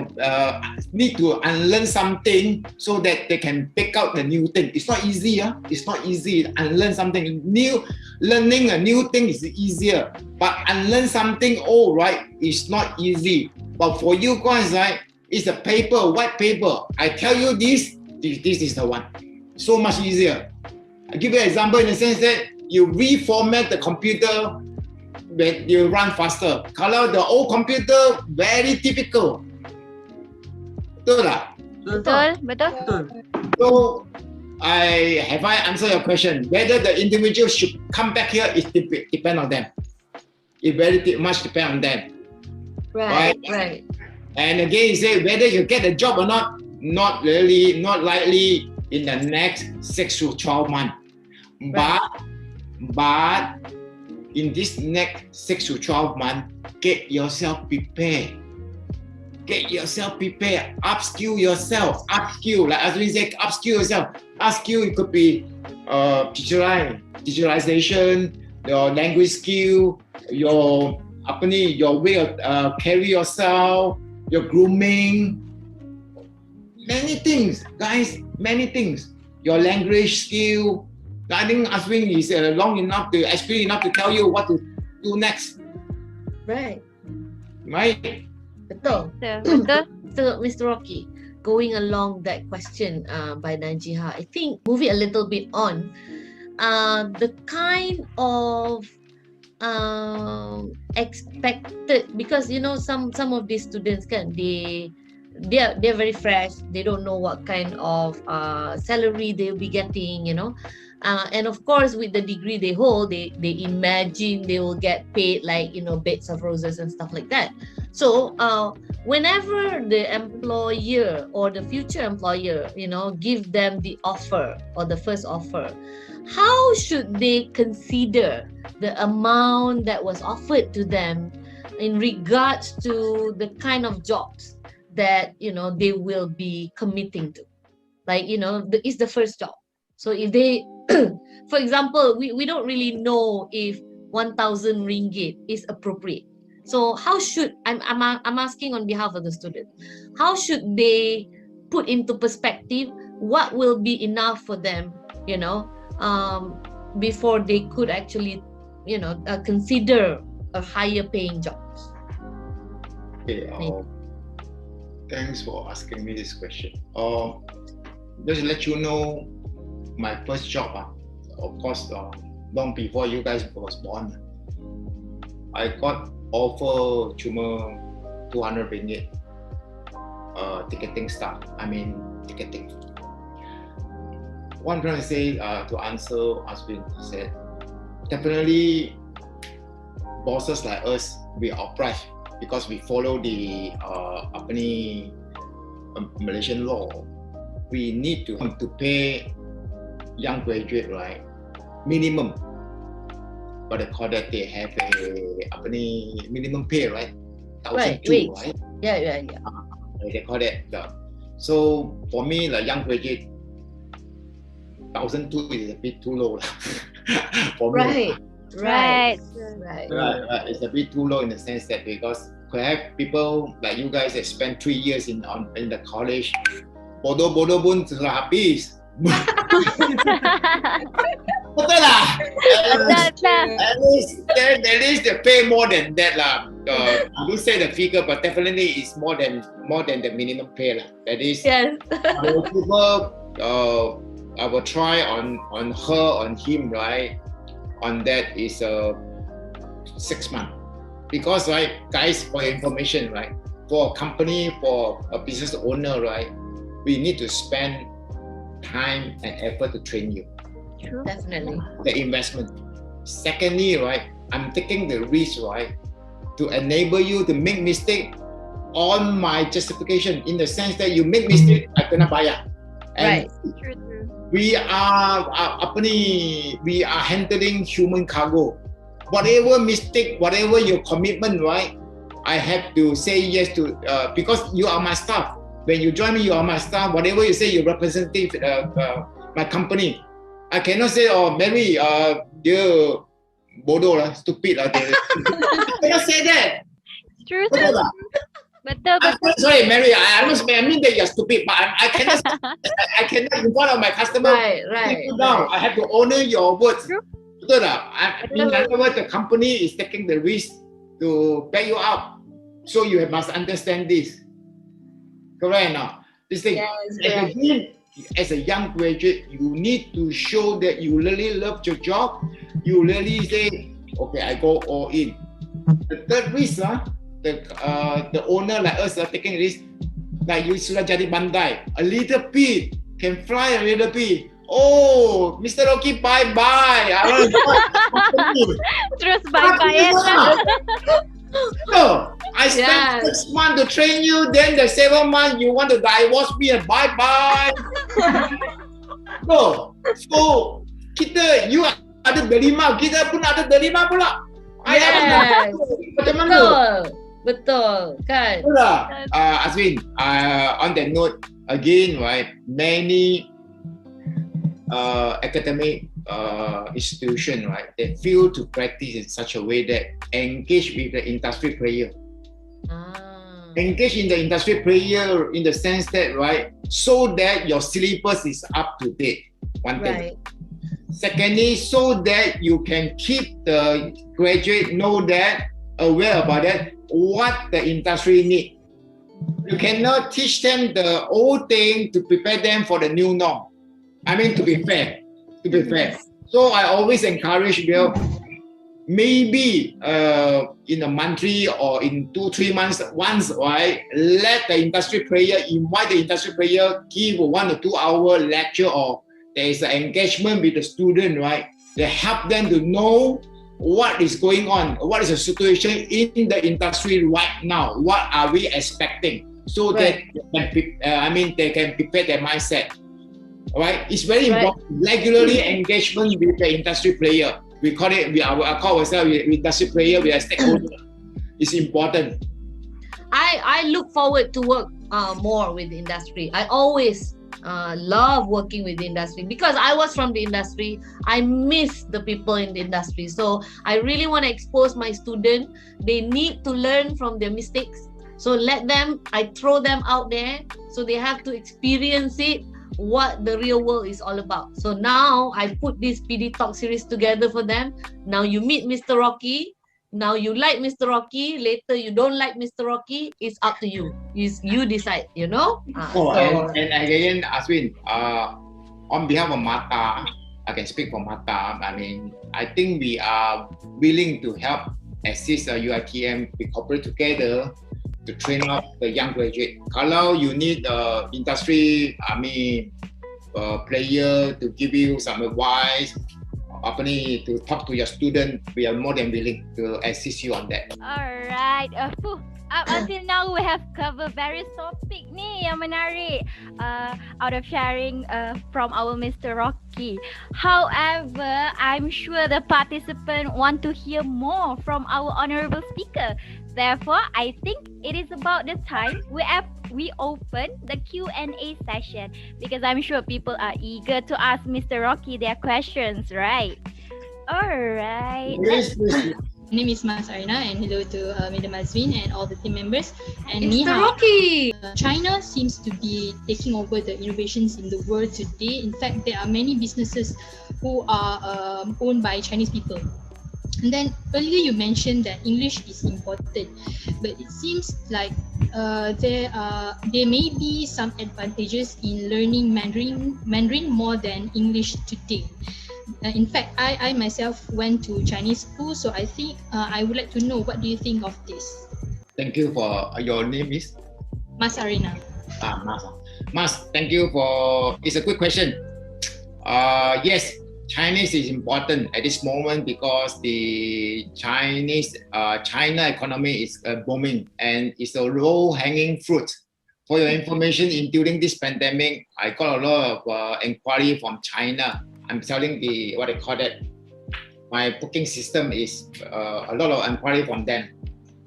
S6: need to unlearn something so that they can pick out the new thing. It's not easy, It's not easy. Unlearn something new, learning a new thing is easier, but unlearn something old, right? It's not easy. But for you guys, right, it's a paper, white paper. I tell you this is the one. So much easier. I give you an example in the sense that you reformat the computer when you run faster. Kalau the old computer, very difficult. Betul tak?
S9: Betul.
S6: So, have I answered your question? Whether the individual should come back here is depend on them. It very much depend on them.
S3: Right.
S6: And again, you say whether you get a job or not really, not likely in the next 6 to 12 months.
S3: Right.
S6: But in this next 6 to 12 months, get yourself prepared. Upskill yourself. Like as we say, upskill yourself. Upskill, it could be digitalization, your language skill, your way of carry yourself, your grooming. Many things, guys. Many things. Your language skill. I think Aswin is long enough to experienced enough to tell you what to do next.
S3: Right.
S9: Betul.
S3: So, Mr. Rocky, going along that question by Najihah, I think moving a little bit on, the kind of expected, because some of these students they're very fresh, they don't know what kind of salary they'll be getting, and of course with the degree they hold, they imagine they will get paid like beds of roses and stuff like that. So whenever the employer or the future employer give them the offer or the first offer, how should they consider the amount that was offered to them in regards to the kind of jobs that they will be committing to? Like it's the first job. So if they for example, we don't really know if 1,000 ringgit is appropriate. So how should I'm asking on behalf of the student, how should they put into perspective what will be enough for them, before they could actually consider a higher paying jobs?
S6: Okay, thanks for asking me this question. Just to let you know, my first job, of course, long before you guys was born, I got offer cuma 200 ringgit ticketing staff. Ticketing. What I'm trying to say to answer Aswin said, definitely bosses like us, we are oppressed because we follow the Malaysian law. We need to pay young graduate, right? Minimum. But they call that they have a minimum pay, right? 1,200, right?
S3: Yeah.
S6: They call that. So for me, the young graduate, 1,200 is a bit too low. For me.
S9: Right.
S6: It's a bit too low in the sense that because perhaps people like you guys that spent 3 years in the college, bodoh pun sudah habis. Betul lah. At least they pay more than that lah. I don't say the figure, but definitely it's more than the minimum pay lah. That is.
S3: Yes.
S6: I will try on her, on him, right? On that is 6 months. Because right, guys, for your information, right? For a company, for a business owner, right? We need to spend time and effort to train you.
S9: True.
S3: Definitely.
S6: The investment. Secondly, right, I'm taking the risk, right, to enable you to make mistake on my justification, in the sense that you make mistake, I kena bayar. And
S9: True.
S6: we are handling human cargo. Whatever mistake, whatever your commitment, right, I have to say yes to, because you are my staff. When you join me, you are my staff. Whatever you say, you representative my company. I cannot say, Mary, dia bodoh lah, stupid lah. I cannot say that.
S9: True. Betul, betul.
S6: Sorry, Mary. I mean that you're stupid, but I cannot. I cannot in front of my customer.
S3: Right.
S6: Down. I have to honor your words.
S9: True.
S6: Betul tak? I mean, in other words, the company is taking the risk to back you up, so you must understand this. Correct or not? This thing.
S2: Yes,
S6: As a young graduate, you need to show that you really love your job. You really say, okay, I go all in. The third risk, the owner like us are taking risk, like you sudah jadi bandai, a little bit can fly a little bit. Oh, Mr. Rocky, bye bye. I want to
S9: Terus bye-bye.
S6: No, I spent 6 months to train you, then the 7 months you want to divorce me and bye bye. No, so you ada delima, kita pun ada delima pula.
S3: Yes. Betul, kan?
S6: Azwin, on that note, again, right, many academic institution, right, they fail to practice in such a way that engage with the industry player. Engage in the industry player in the sense that, right, so that your syllabus is up to date. One thing. Secondly, so that you can keep the graduate know that, aware about that, what the industry need. You cannot teach them the old thing to prepare them for the new norm. I mean, to be fair. So I always encourage, maybe in a monthly or in 2-3 months once, right, let the industry player, invite the industry player, give 1 or 2 hour lecture, or there is an engagement with the student, right? They help them to know what is going on, what is the situation in the industry right now, what are we expecting, so that they can prepare their mindset. Right? It's very important. Regularly engagement with the industry player. We call it, I call ourselves industry player, we are stakeholder. It's important.
S3: I look forward to work more with the industry. I always love working with the industry because I was from the industry. I miss the people in the industry. So I really want to expose my student. They need to learn from their mistakes. So I throw them out there so they have to experience it, what the real world is all about. So now I put this PD Talk series together for them. Now you meet Mr. Rocky. Now you like Mr. Rocky. Later you don't like Mr. Rocky. It's up to you. You decide, you know.
S6: And again, Azwin, on behalf of Mata, I can speak for Mata. I mean, I think we are willing to help assist UiTM. We cooperate together to train up the young graduate. Kalau you need industry, player to give you some advice, to talk to your student, we are more than willing to assist you on that.
S9: Alright, up until now we have covered various topic ni yang menarik out of sharing from our Mr. Rocky. However, I'm sure the participant want to hear more from our honorable speaker. Therefore, I think it is about the time we open the Q&A session because I'm sure people are eager to ask Mr. Rocky their questions, right? Alright.
S6: Yes.
S10: My name is Mas Ainaa, and hello to Madam Azwin and all the team members. And
S3: Mr. Rocky!
S10: China seems to be taking over the innovations in the world today. In fact, there are many businesses who are owned by Chinese people. And then earlier you mentioned that English is important, but it seems like there may be some advantages in learning Mandarin more than English today. In fact, I myself went to Chinese school, so I think I would like to know, what do you think of this?
S6: Thank you for your name is?
S10: Mas Ainaa.
S6: Mas, thank you for, it's a good question. Yes, Chinese is important at this moment because the China economy is booming and it's a low-hanging fruit. For your information, during this pandemic, I got a lot of inquiry from China. I'm selling what I call that. My booking system is a lot of inquiry from them.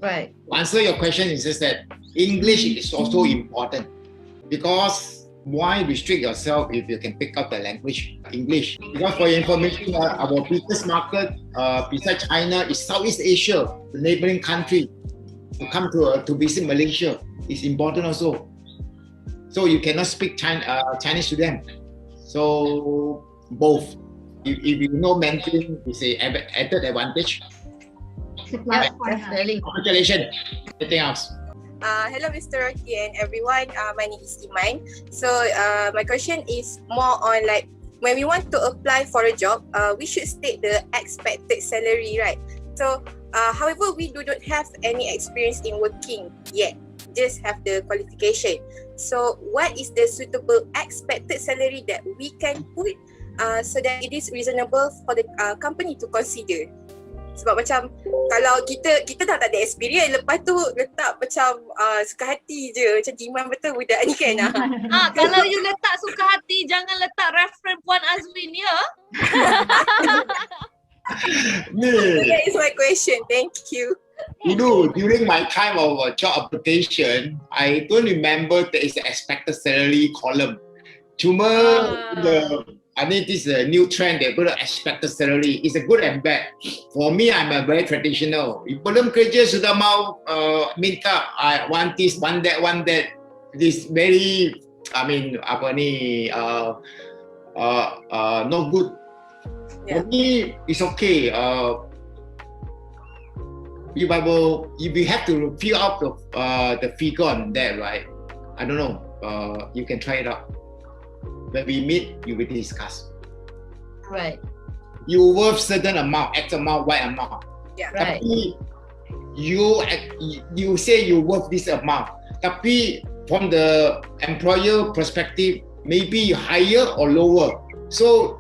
S3: Right.
S6: To answer your question is just that English is also important because why restrict yourself if you can pick up the language English? Because for your information, our biggest market besides China is Southeast Asia, the neighboring country. to come to visit Malaysia. It's important also. So you cannot speak Chinese to them. So both. If you know Mandarin, it's a added advantage.
S7: It's a plus point.
S3: Definitely.
S6: Congratulations. Anything else?
S11: Hello, Mr. Rocky and everyone. My name is Aiman. So my question is more on like when we want to apply for a job, we should state the expected salary, right? So however, we do not have any experience in working yet, just have the qualification. So what is the suitable expected salary that we can put so that it is reasonable for the company to consider? Sebab macam kalau kita dah tak ada experience, lepas tu letak macam suka hati je. Macam Jiman betul budak ni kan?
S3: Kalau you letak suka hati, jangan letak reference Puan Azwin ya.
S11: That is my question. Thank you.
S6: During my time of job application, I don't remember there is an expected salary column. Cuma I think this is a new trend. They're going to expect the salary. It's a good and bad. For me, I'm a very traditional. Belum kerja sudah mau minta I want this, want that. This very, I mean apa ni not good. For me, it's okay. If you have to fill out the figure on that, right? I don't know. You can try it out. When we meet, you will discuss.
S3: Right.
S6: You worth certain amount, X amount, Y amount.
S11: Yeah.
S3: Right.
S6: Tapi you say you worth this amount. Tapi from the employer perspective, maybe you higher or lower. So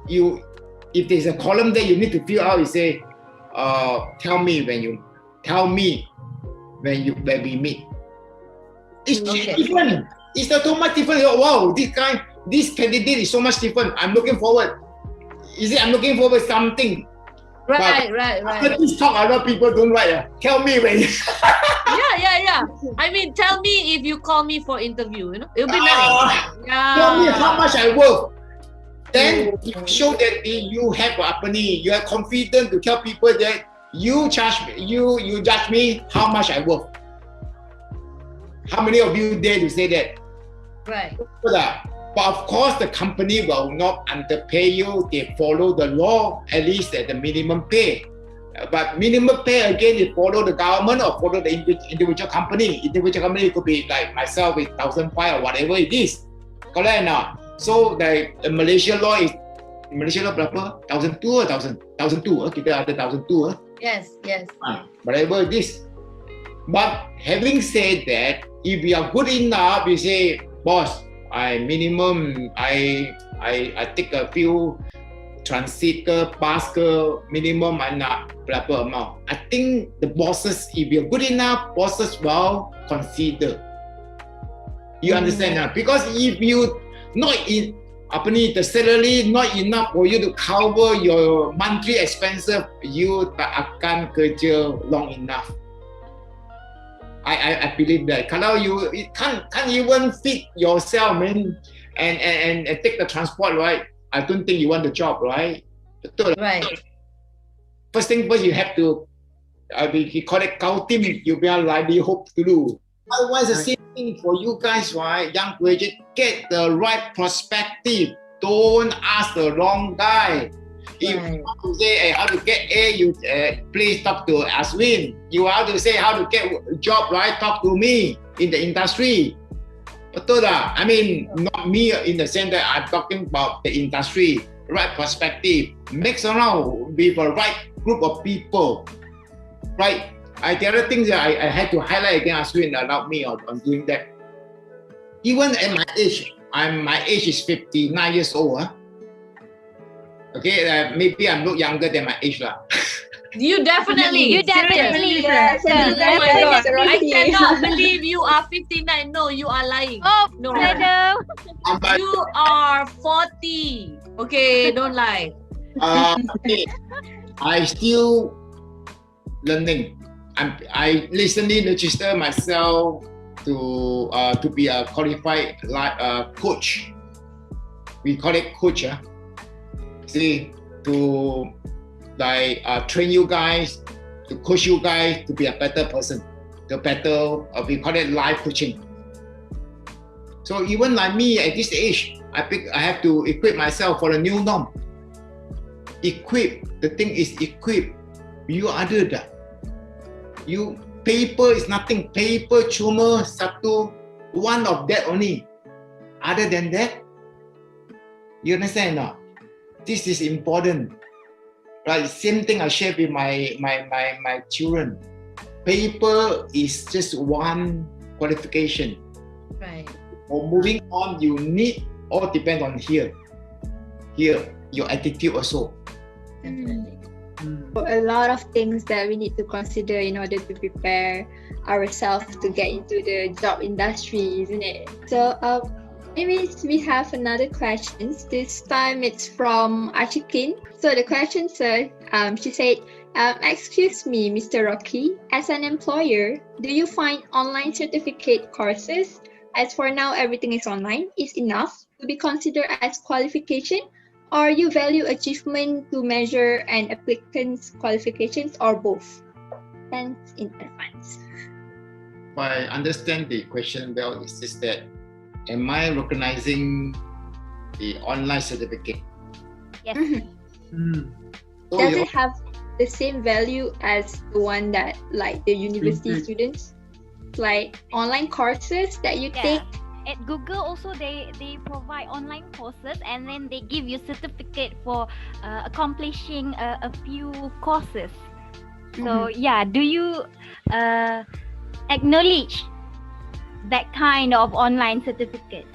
S6: if there's a column there you need to fill out, you say, tell me when we meet. It's different. It's so much different. Wow, this candidate is so much different. I'm looking forward. I'm looking forward to something.
S3: Right.
S6: After this talk, a lot of people don't write. Tell me when.
S3: Yeah. I mean, tell me if you call me for interview. You know, it'll be nice.
S6: Tell me how much I worth. Then show that you have you are confident to tell people that you judge me how much I worth. How many of you dare to say that?
S3: Right.
S6: But of course, the company will not underpay you. They follow the law, at least at the minimum pay. But minimum pay, again, they follow the government or follow the individual company. Individual company could be like myself with 1,500 or whatever it is. Correct or not? So the Malaysia law is, Malaysia law berapa? 1,200 or 1,200? Kita ada 1,200.
S3: Yes.
S6: Whatever it is. But having said that, if you are good enough, you say, boss, I take a few transit ke, bus ke, minimum I nak berapa amount. I think the bosses, if you're good enough, bosses will consider. You understand now? Because if you the salary not enough for you to cover your monthly expenses, you tak akan kerja long enough. I believe that. Kalau you can't even fit yourself, man, and take the transport, right? I don't think you want the job, right?
S3: Right.
S6: First thing first, you have to, we call it counting your livelihood to do. Otherwise, the same thing for you guys, right? Young graduate, get the right perspective. Don't ask the wrong guy. If you want to say how to get A, you please talk to Azwin. You have to say how to get a job, right? Talk to me in the industry. Betul tak? I mean, not me in the sense that I'm talking about the industry. Right perspective. Mix around with the right group of people. Right? The other things that I had to highlight again, Azwin allowed me on doing that. Even at my age, my age is 59 years old. Okay, maybe I'm not younger than my age lah.
S3: You definitely.
S7: Yes.
S3: Oh my God, I cannot believe you are 59. No, you are lying.
S9: Oh,
S3: no.
S9: You
S3: are 40. Okay, don't lie.
S6: Okay. I still learning. I recently registered myself to be a qualified coach. We call it coach. See, to train you guys, to coach you guys to be a better person. the better, we call it live coaching. So even like me at this age, I have to equip myself for a new norm. Equip, the thing is equip. You ada dah. You, paper is nothing. Paper cuma satu, one of that only. Other than that, you understand or not? This is important. Right? Same thing I share with my children. Paper is just one qualification.
S3: Right.
S6: For moving on, you need, all depend on here, your attitude also.
S3: Definitely.
S8: A lot of things that we need to consider in order to prepare ourselves to get into the job industry, isn't it? So, anyways, we have another question. This time it's from Ashikin. So the question, sir, she said, excuse me, Mr. Rocky, as an employer, do you find online certificate courses, as for now everything is online, is enough to be considered as qualification? Or you value achievement to measure an applicant's qualifications, or both? Thanks in advance.
S6: If I understand the question well, it's just that, am I recognizing the online certificate?
S9: Yes.
S6: So
S8: Does it have the same value as the one that, like, the university students? Like online courses that you take?
S9: At Google also they provide online courses, and then they give you certificate for accomplishing a few courses. So yeah, do you acknowledge that kind of online certificate?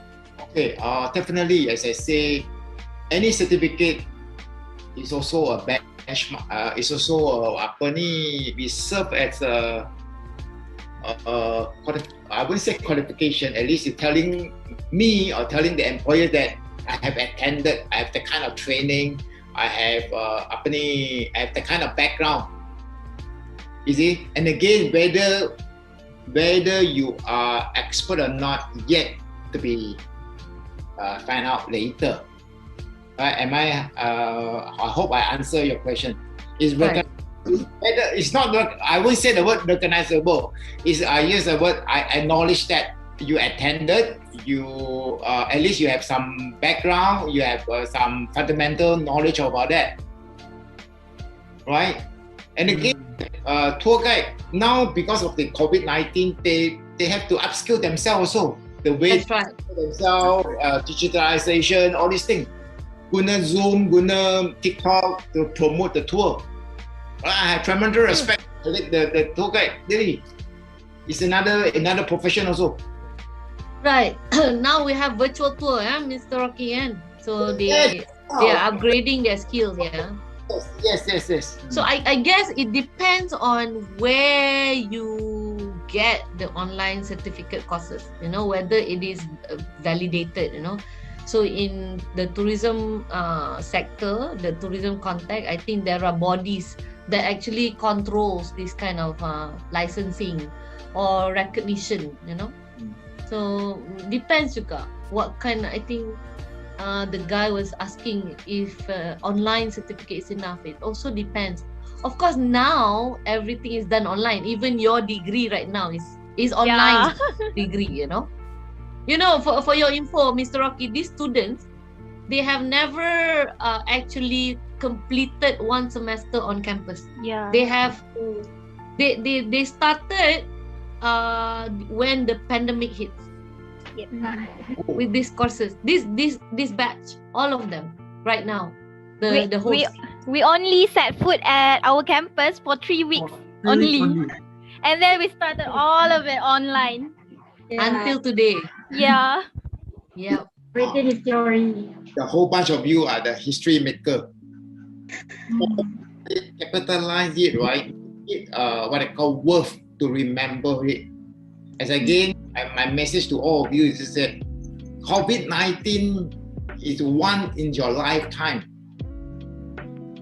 S6: Okay, definitely, as I say, any certificate is also a benchmark. It's also we serve as a I wouldn't say qualification. At least it's telling me or telling the employer that I have attended, I have the kind of training, I have I have the kind of background. You see, and again, whether you are expert or not, yet to be find out later. Right? I hope I answer your question.
S3: Right.
S6: It's not. I won't say the word recognizable. I use the word. I acknowledge that you attended. You at least you have some background. You have some fundamental knowledge about that, right? And again, tour guide now, because of the COVID-19, they have to upskill themselves also. The way
S3: That's right.
S6: themselves, digitalization, all these things. Guna Zoom, guna TikTok to promote the tour. I have tremendous respect for the tour guide. Really, it's another profession also.
S3: Right. Now we have virtual tour, Mr. Rocky, so they are upgrading their skills,
S6: Yes.
S3: So I guess it depends on where you get the online certificate courses, whether it is validated, So in the tourism sector, the tourism context, I think there are bodies that actually controls this kind of licensing or recognition, So depends juga what kind. I think the guy was asking if online certificate is enough. It also depends. Of course, now everything is done online. Even your degree right now is online degree. For your info, Mr. Rocky, these students, they have never actually completed one semester on campus.
S9: Yeah.
S3: They have they started when the pandemic hits.
S9: Yep.
S3: With these courses, this batch, all of them right now, the host.
S9: We only set foot at our campus for 3 weeks only, and then we started all of it online
S3: until today.
S9: Yeah.
S3: Yeah.
S7: Everything is theory.
S6: The whole bunch of you are the history maker. Capitalize it, right? What I call worth to remember it. As again, my message to all of you is that COVID-19 is one in your lifetime,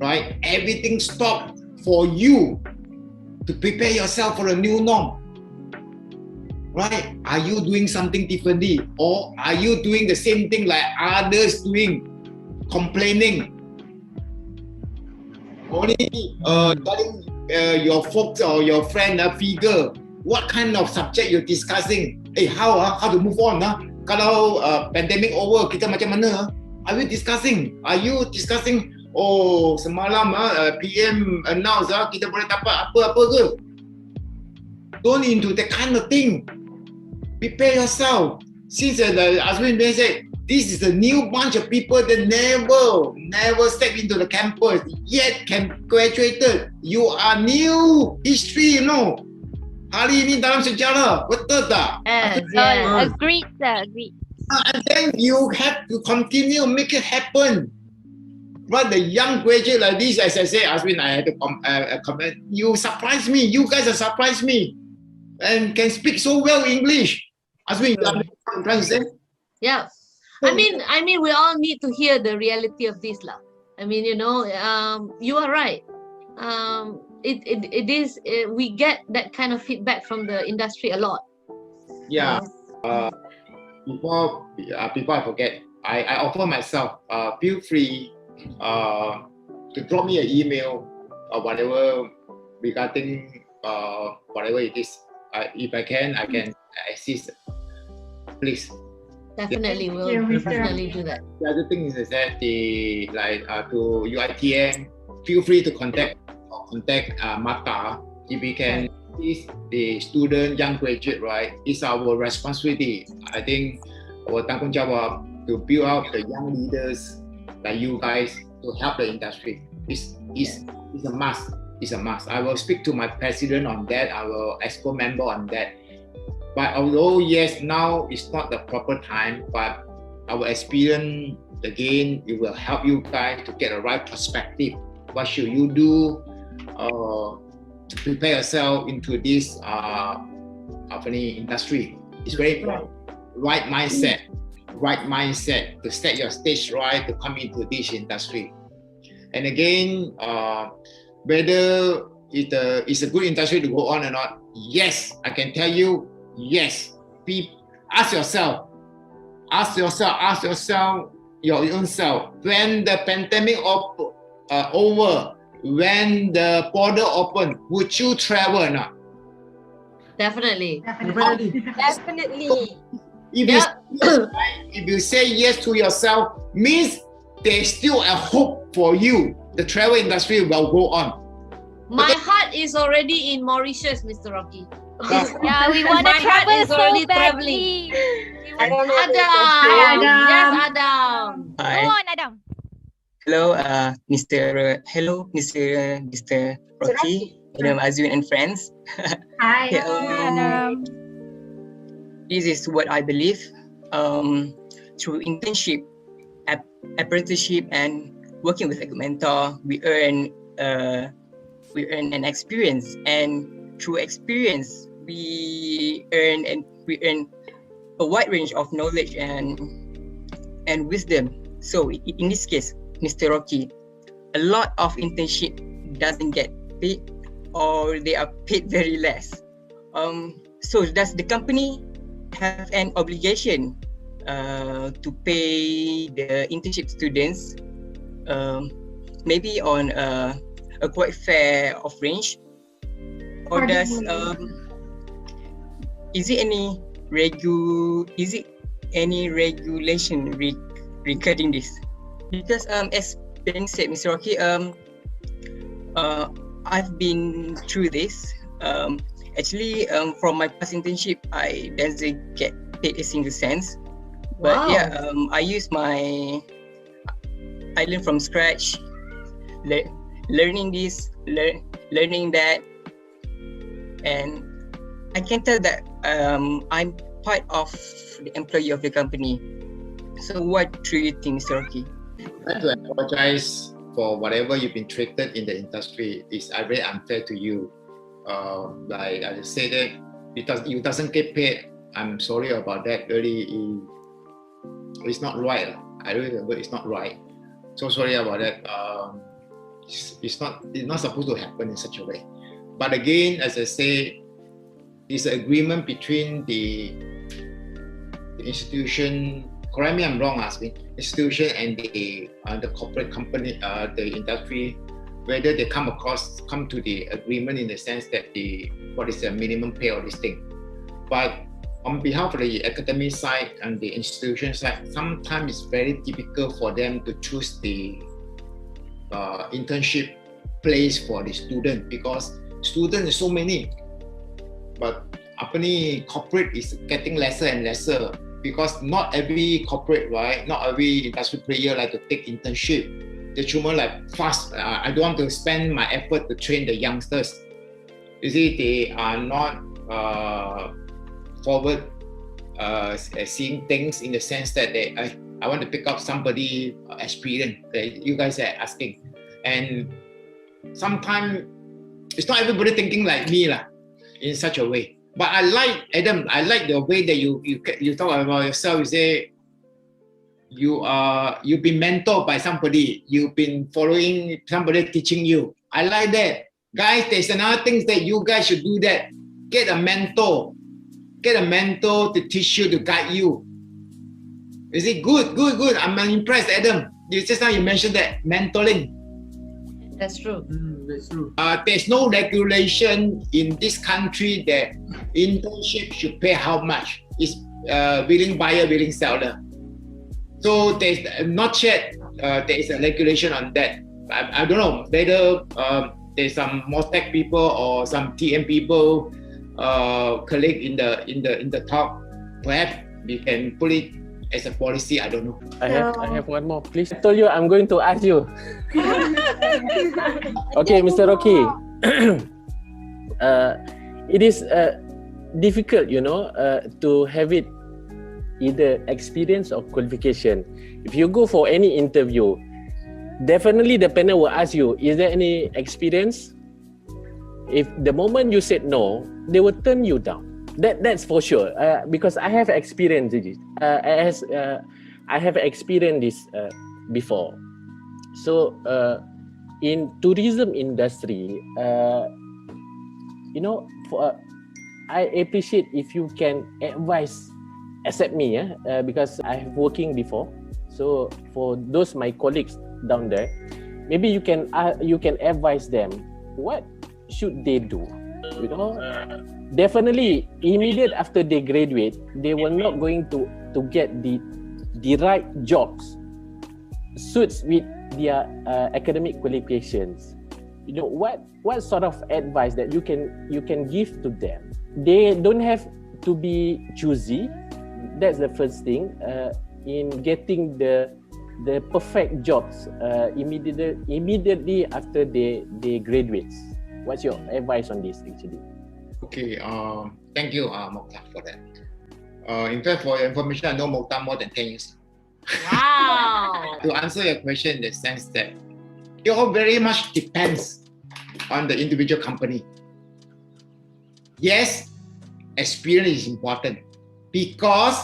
S6: right? Everything stopped for you to prepare yourself for a new norm, right? Are you doing something differently, or are you doing the same thing like others doing, complaining? Only telling your folks or your friend figure what kind of subject you're discussing? How to move on? Kalau pandemic over, kita macam mana? Are you discussing? Oh, semalam PM announce kita boleh dapat apa-apa ke? Don't into that kind of thing. Prepare yourself. Since Azwin said, this is a new bunch of people that never stepped into the campus, yet graduated. You are new history, you know. Hari ini dalam sejarah, betul tak?
S9: Agreed, sir. Agreed.
S6: And then you have to continue make it happen. But the young graduate like this, as I say, Azwin, I had to comment. You surprise me. You guys have surprised me, and can speak so well English. Azwin, you are trying to say?
S3: Yeah. I mean, we all need to hear the reality of this, lah. I mean, you know, you are right. It is. We get that kind of feedback from the industry a lot.
S6: Yeah. Before I forget, I offer myself. Feel free to drop me an email or whatever regarding whatever it is. If I can assist. Please.
S3: Definitely, we'll definitely do that.
S6: The other thing is that to UiTM, feel free to contact Mata if we can. Is the student, young graduate, right? It's our responsibility. I think our tanggungjawab to build up the young leaders like you guys to help the industry. It's a must. It's a must. I will speak to my president on that. I will exco member on that. But although yes, now is not the proper time, but our experience again, it will help you guys to get the right perspective. What should you do to prepare yourself into this industry? It's very important. Right mindset to set your stage right to come into this industry. And again, whether it's a good industry to go on or not, yes, I can tell you, yes. Ask yourself your own self. When the pandemic over, when the border open, would you travel or not?
S3: Definitely.
S6: If you say yes to yourself, means there's still a hope for you. The travel industry will go on.
S3: My heart is already in Mauritius, Mr. Rocky.
S9: Yeah, we want to travel so badly.
S3: Adam. Yes, Adam.
S9: Go on, Adam.
S12: Hello, Mr. Rocky, Adam, Azwin, and friends.
S7: Hi.
S5: Adam.
S12: This is what I believe. Through internship, apprenticeship, and working with a mentor, we earn an experience, and through experience, we earn a wide range of knowledge and wisdom. So in this case, Mr. Rocky, a lot of internship doesn't get paid, or they are paid very less. So does the company have an obligation to pay the internship students maybe on a quite fair of range, or does is it any regulation regarding this? Because as Ben said, Mr. Rocky, I've been through this. Actually, from my past internship, I doesn't get paid a single cent. But
S3: Wow.
S12: yeah, I learn from scratch, learning this, learning that, and I can tell that I'm part of the employee of the company. So what do you think, Mr. Rocky?
S6: I have to apologize for whatever you've been treated in the industry. It's very unfair to you. Like I said that you doesn't get paid. I'm sorry about that. Really, it's not right. I really remember it's not right. So sorry about that. It's not supposed to happen in such a way. But again, as I say, it's an agreement between the institution. Correct me, I'm wrong, Asmin. Institution and the corporate company, the industry. whether they come to the agreement in the sense that what is the minimum pay or this thing. But on behalf of the academic side and the institution side, sometimes it's very difficult for them to choose the internship place for the student because students is so many. But corporate is getting lesser and lesser because not every corporate, right? Not every industry player like to take internship. They cuma like fast. I don't want to spend my effort to train the youngsters. You see, they are not forward seeing things in the sense that I want to pick up somebody experienced that you guys are asking. And sometimes it's not everybody thinking like me in such a way. But I like, Adam, I like the way that you talk about yourself. You say you've been mentored by somebody. You've been following somebody teaching you. I like that. Guys, there's another thing that you guys should do that. Get a mentor. Get a mentor to teach you, to guide you. Is it good? Good. I'm impressed, Adam. Just now you mentioned that mentoring.
S3: That's true.
S4: That's true.
S6: There's no regulation in this country that internship should pay how much. It's willing buyer, willing seller. So there's not yet there is a regulation on that. I don't know whether there's some Mohd people or some TM people colleague in the talk. Perhaps we can put it as a policy. I don't know.
S13: I have one more. Please, I told you I'm going to ask you. Okay, Mr. Rocky. It is difficult, to have it either experience or qualification. If you go for any interview, definitely the panel will ask you, is there any experience? If the moment you said no, they will turn you down. That's for sure. Because I have experienced this. I have experienced this before. So in tourism industry, I appreciate if you can advise, except me, because I have working before. So for those my colleagues down there, maybe you can advise them what should they do. Definitely immediate after they graduate, they were not going to get the right jobs suits with their academic qualifications. What sort of advice that you can give to them? They don't have to be choosy. That's the first thing in getting the perfect jobs immediately after they graduate. What's your advice on this actually?
S6: Okay, thank you, Mohd, for that. In fact, for your information, I know Mohd more than 10 years.
S3: Wow!
S6: To answer your question in the sense that it all very much depends on the individual company. Yes, experience is important because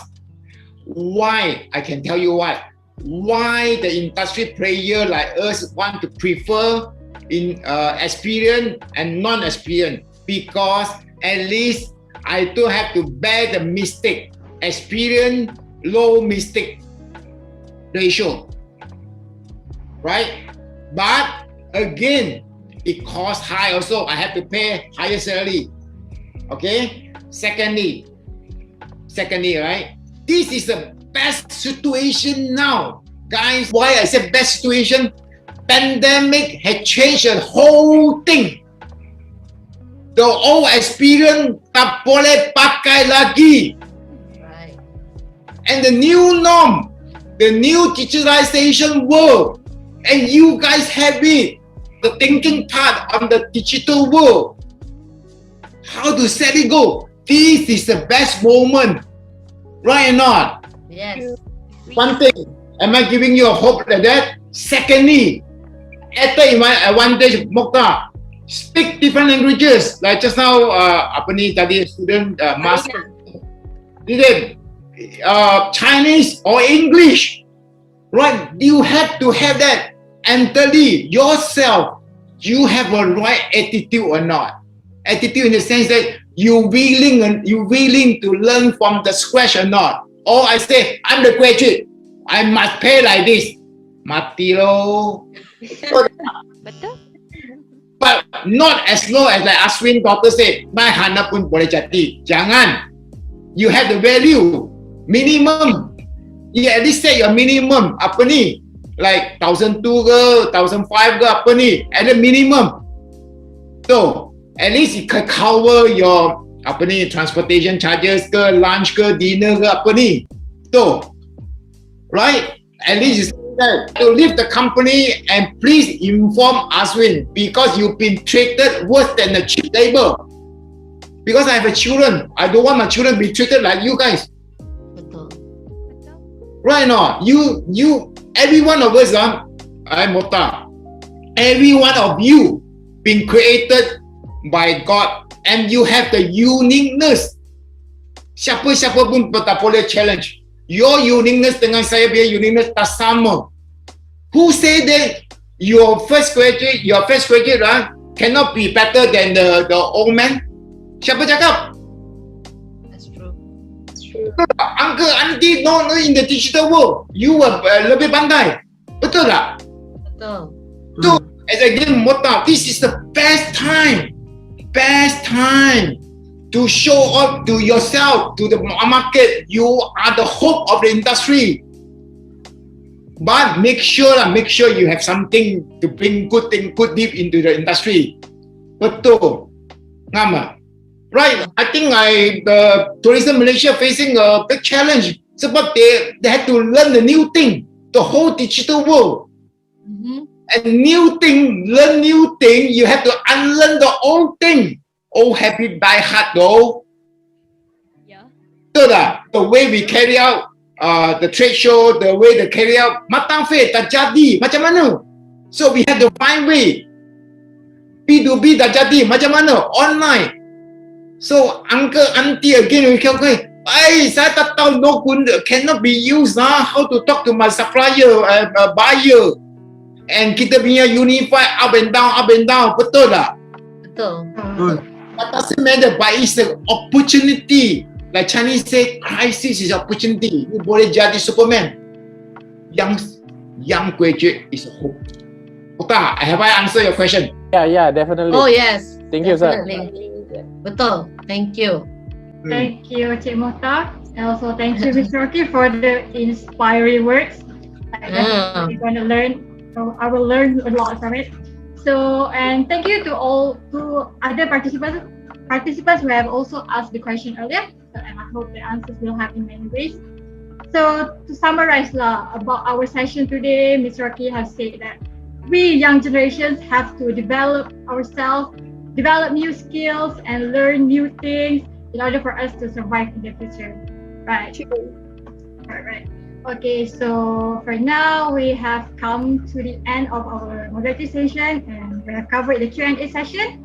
S6: why? I can tell you why. Why the industry player like us want to prefer in experienced and non-experienced? Because at least I don't have to bear the mistake. Experience, low mistake ratio. Right? But again, it costs high also. I have to pay higher salary. Okay? Secondly, right? This is the best situation now. Guys, why I say best situation? Pandemic had changed the whole thing. The old experience tak boleh pakai lagi.
S3: Right.
S6: And the new norm, the new digitalization world, and you guys have it, the thinking part on the digital world. How to set it go? This is the best moment, right or not?
S3: Yes.
S6: One thing, am I giving you a hope like that? Secondly, added advantage, Mohd, speak different languages. Like just now, student master, Chinese or English, right? You have to have that mentally yourself. You have a right attitude or not? Attitude in the sense that you willing to learn from the scratch or not? Or I say, I'm the graduate, I must pay like this. Mati lo.
S9: Betul?
S6: But not as low as like Aswin daughter said, 900 pun boleh jadi. Jangan. You have the value. Minimum. You at least set your minimum. Apa ni? Like 1,200 ke, 1,500 ke apa ni? At the minimum. So, at least you can cover your apa ni, transportation charges ke, lunch ke, dinner ke apa ni. So, right? At least you say that to leave the company and please inform Aswin because you've been treated worse than the cheap labor. Because I have a children, I don't want my children to be treated like you guys.
S3: Betul.
S6: Right now, you, every one of us, I'm Mota. Every one of you been created by God and you have the uniqueness. Siapa-siapa pun tak boleh challenge. Your uniqueness dengan saya punya uniqueness tak sama. Who say that your first graduate cannot be better than the old man? Siapa cakap?
S3: That's true.
S6: Uncle, auntie, no, in the digital world, you were lebih pandai. Betul tak?
S3: Betul.
S6: So, as again, Mota, this is the best time to show off to yourself, to the market. You are the hope of the industry. But make sure you have something to bring good deep into the industry. Betul. Ngama. Right. I think the tourism Malaysia facing a big challenge. Sebab they had to learn the new thing, the whole digital world. And learn new thing, you have to unlearn the old thing. Oh, happy die hard though.
S9: Yeah.
S6: Betul tak? The way we carry out the trade show, the way they carry out matang fair tak jadi, macam mana? So we have to find way. P2B tak jadi, macam mana? Online. So uncle, auntie again, we can say, saya tak tahu no guna, cannot be used how to talk to my supplier, buyer. And kita punya unify up and down, betul tak?
S3: Betul.
S6: But doesn't matter, but it's an opportunity. Like Chinese say, crisis is opportunity. You boleh jadi Superman. Young graduate is a hope. Ota, have I answered your question?
S13: Yeah, definitely.
S3: Oh yes.
S13: Thank you, sir.
S3: Betul. Thank you.
S7: Thank you, Cik Mohd. And also thank you, Mr. Rocky, for the inspiring words. I'm going to learn. So I will learn a lot from it. So, and thank you to other participants who have also asked the question earlier. So, and I hope the answers will have in many ways. So, to summarize about our session today, Mr. Rocky has said that we young generations have to develop ourselves, develop new skills, and learn new things in order for us to survive in the future. Right? Right. Okay, so for now, we have come to the end of our moderator session and we have covered the Q&A session.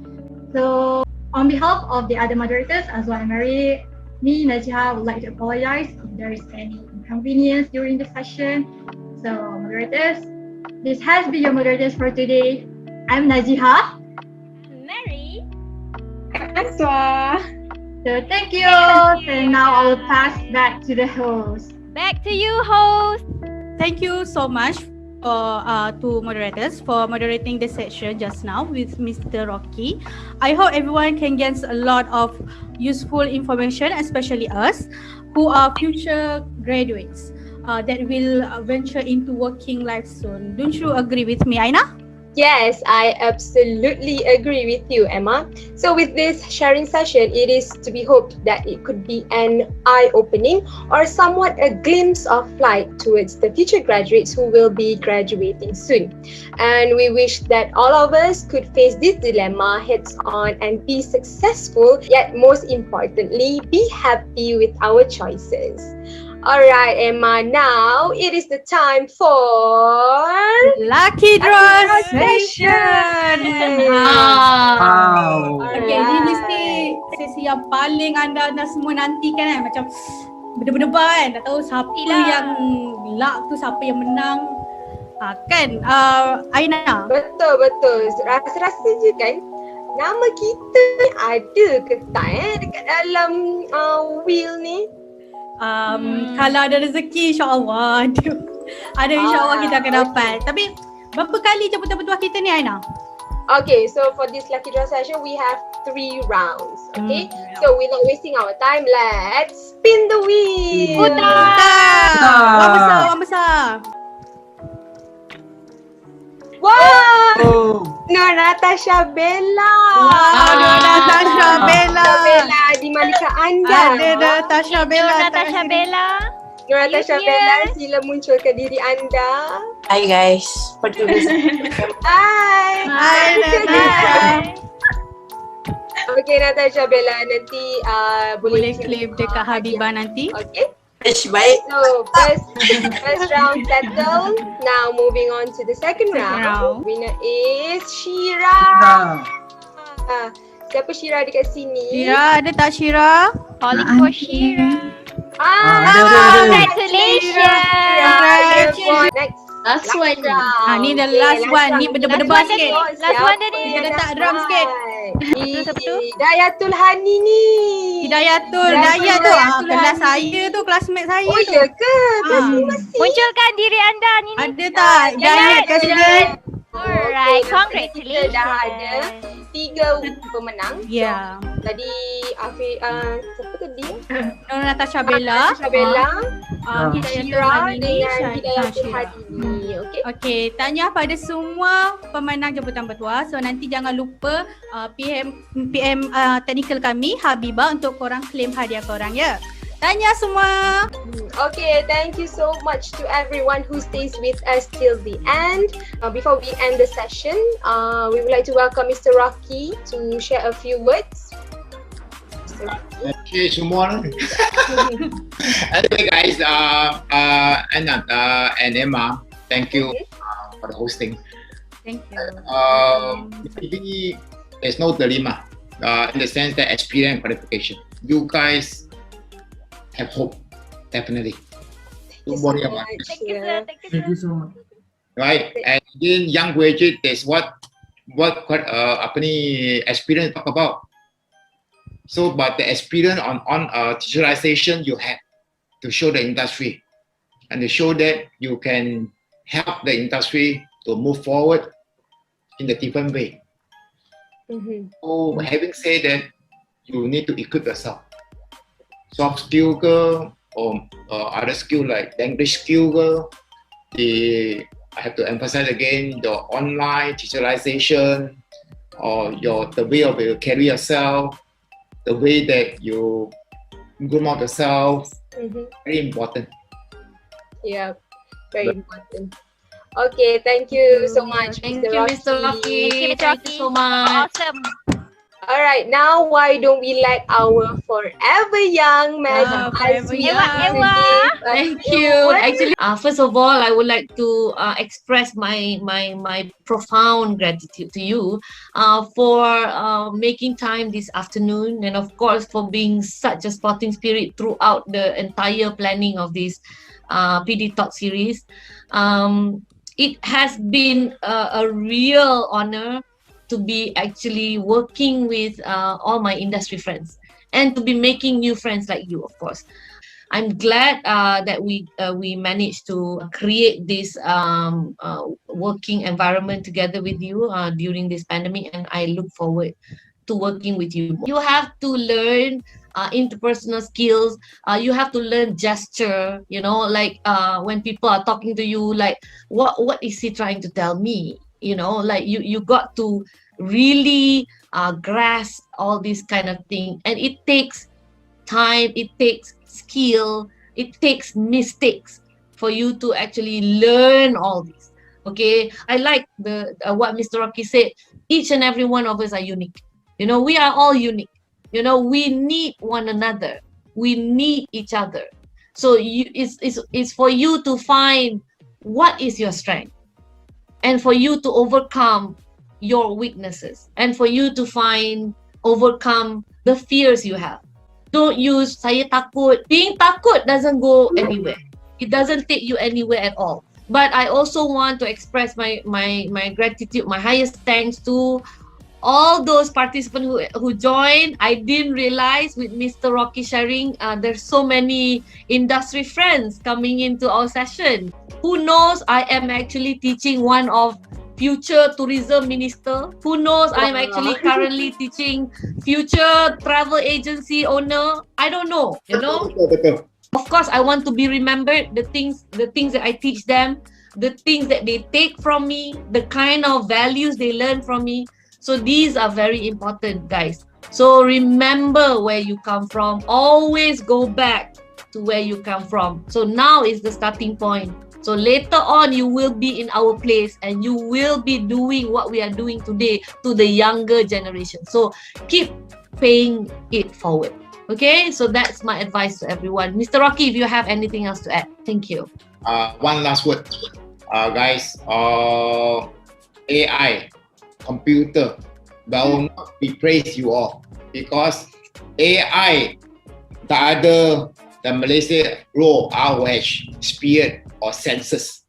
S7: So on behalf of the other moderators, Azwa and Mary, me, Najihah, would like to apologize if there is any inconvenience during the session. So moderators, this has been your moderators for today. I'm Najihah.
S9: Mary.
S2: Azwa.
S7: So thank you. And now I will pass back to the host.
S9: Back to you, host.
S5: Thank you so much to moderators for moderating the session just now with Mr. Rocky. I hope everyone can get a lot of useful information, especially us who are future graduates that will venture into working life soon. Don't you agree with me, Ainaa?
S2: Yes, I absolutely agree with you, Emma. So with this sharing session, it is to be hoped that it could be an eye-opening or somewhat a glimpse of light towards the future graduates who will be graduating soon. And we wish that all of us could face this dilemma heads on and be successful, yet most importantly, be happy with our choices. Alright, Emma, now it is the time for
S5: Lucky Draw Session.
S4: Wow.
S5: Okay, ini mesti sesi yang paling anda semua nantikan macam berdebar-debar kan, tak tahu siapa yang luck tu, siapa yang menang. Kan, Ainaa?
S2: Betul. Rasa-rasa je kan, nama kita ni ada ke tak dekat dalam wheel ni?
S5: Kalau ada rezeki, insyaAllah ada. InsyaAllah kita akan dapat. Tapi berapa kali jemputan petuah kita ni, Ainaa?
S2: Okay, so for this lucky draw session, we have 3 rounds. Okay, so we're not wasting our time. Let's spin the wheel.
S5: Wang besar.
S2: Wow!
S4: Oh.
S2: Nur Natasha Bella.
S5: Nur Natasha Bella.
S2: Bella di Malika anda.
S5: Ada Natasha Bella.
S9: Natasha Bella.
S2: Nur Natasha Bella, sila munculkan diri anda.
S14: Hi guys, pertugas.
S2: Hai.
S5: Hai Natasha.
S2: Okay Natasha Bella, nanti
S5: Boleh claim dekat Habibah nanti.
S2: Okay.
S14: Baik.
S2: So first round settled. Now moving on to the second round. Winner is Shira. Siapa Shira dekat sini?
S5: Shira, ada tak Shira?
S9: Calling for Shira.
S2: Congratulations. Next.
S8: Last one.
S5: Ni the last one. Ni berdebar sikit.
S9: Last one dia ni.
S5: Dia letak drum sikit.
S2: Hidayatul Hani ni.
S5: Hidayatul Dayat tu. Kelas saya tu, classmate saya tu.
S2: Oh ya ke? Kelas ni masih.
S9: Munculkan diri anda ni.
S5: Ada tak? Dayat kat sini.
S9: Alright, congratulations.
S2: Dah ada 3 pemenang.
S5: Ya.
S2: Tadi siapa tadi?
S5: Nur Natasha Bella.
S2: Natasha Bella.
S5: Shira
S2: dengan Hidayatul Hani.
S5: Okey, tahniah pada semua pemenang jemputan bertuah. So nanti jangan lupa PM technical kami Habibah untuk korang claim hadiah korang ya. Tahniah semua.
S2: Okay, thank you so much to everyone who stays with us till the end. Before we end the session, we would like to welcome Mr. Rocky to share a few words. Mr. Rocky.
S6: Okay, semua. Anyway, guys, Ainaa and Emma, thank you for the hosting.
S5: Thank you.
S6: Maybe there's no dilemma in the sense that experience and qualification. You guys have hope, definitely. Don't worry about it.
S9: Thank you, sir.
S4: Thank you so much.
S6: Right, and in young graduate, that's what experience talk about. So, but the experience on digitalization you have to show the industry, and to show that you can help the industry to move forward in a different way. So, having said that, you need to equip yourself. Soft skill ke, or other skill like language skill ke, I have to emphasize again the online digitalization, or the way of you carry yourself, the way that you groom out yourself, very important.
S2: Yeah, very important. Okay, thank you so much,
S3: Thank you, Mr. Rocky. Thank you so much.
S9: Awesome.
S2: Alright, now why don't we let our forever young Madam
S9: Ewa.
S3: Thank you. Actually, first of all, I would like to express my profound gratitude to you for making time this afternoon, and of course for being such a sporting spirit throughout the entire planning of this PD Talk series. It has been a real honor to be actually working with all my industry friends and to be making new friends like you, of course. I'm glad that we managed to create this working environment together with you during this pandemic, and I look forward to working with you. You have to learn interpersonal skills. You have to learn gesture, like when people are talking to you, like what is he trying to tell me? Like you got to really grasp all these kind of things, and it takes time, it takes skill, it takes mistakes for you to actually learn all this. Okay, I like what Mr. Rocky said. Each and every one of us are unique. We are all unique. We need one another. We need each other. So it's for you to find what is your strength, and for you to overcome your weaknesses, and for you to overcome the fears you have. Don't use saya takut. Being takut doesn't go anywhere. It doesn't take you anywhere at all. But I also want to express my gratitude, my highest thanks to all those participants who joined. I didn't realize with Mr. Rocky sharing, there's so many industry friends coming into our session. Who knows, I am actually teaching one of future tourism minister. Who knows? I'm actually currently teaching future travel agency owner. I don't know, you know. Of course, I want to be remembered. The things that I teach them, the things that they take from me, the kind of values they learn from me. So these are very important, guys. So remember where you come from. Always go back to where you come from. So now is the starting point. So later on, you will be in our place and you will be doing what we are doing today to the younger generation. So keep paying it forward. Okay, so that's my advice to everyone. Mr. Rocky, if you have anything else to add, thank you.
S6: One last word, guys. AI, computer, will not replace you all because AI tak ada the Malaysia raw ROH, spirit or senses.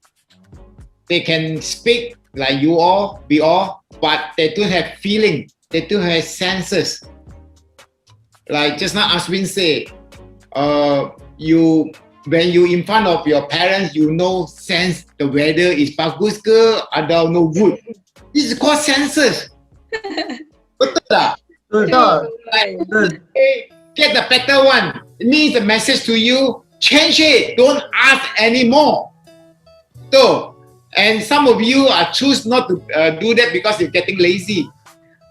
S6: They can speak like you all, we all, but they don't have feeling. They don't have senses. Like just now Aswin said, when you in front of your parents, you know sense the weather is bagus ke ada no good. This is called senses. Betul tak?
S4: Betul.
S6: Like, get the better one. It means the message to you, change it. Don't ask anymore. So, and some of you are choose not to do that because you're getting lazy,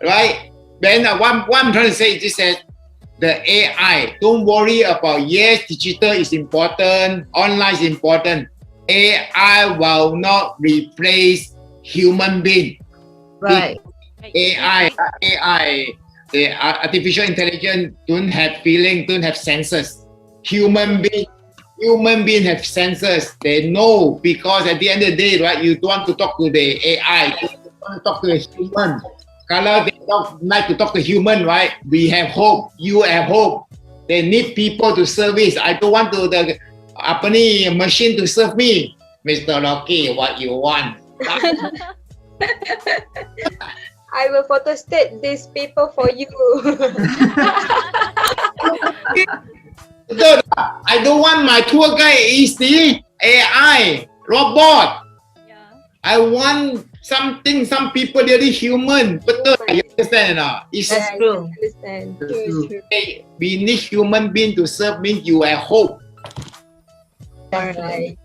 S6: right? Then what I'm trying to say is this: the AI. Don't worry about yes, digital is important, online is important. AI will not replace human being.
S3: Right.
S6: AI, the artificial intelligence don't have feeling, don't have senses. Human being have senses. They know because at the end of the day, right? You don't want to talk to the AI. You want to talk to a human. Kalau they like to talk to human, right? We have hope. You have hope. They need people to service. I don't want to the machine to serve me. Mr. Rocky, what you want?
S2: I will photostat this paper for you.
S6: I don't want my tour guide is the AI robot. I want something, some people really human. Betul, you understand or not?
S3: That's true.
S2: Understand. True.
S6: We need human being to serve me. You have hope.
S2: Alright.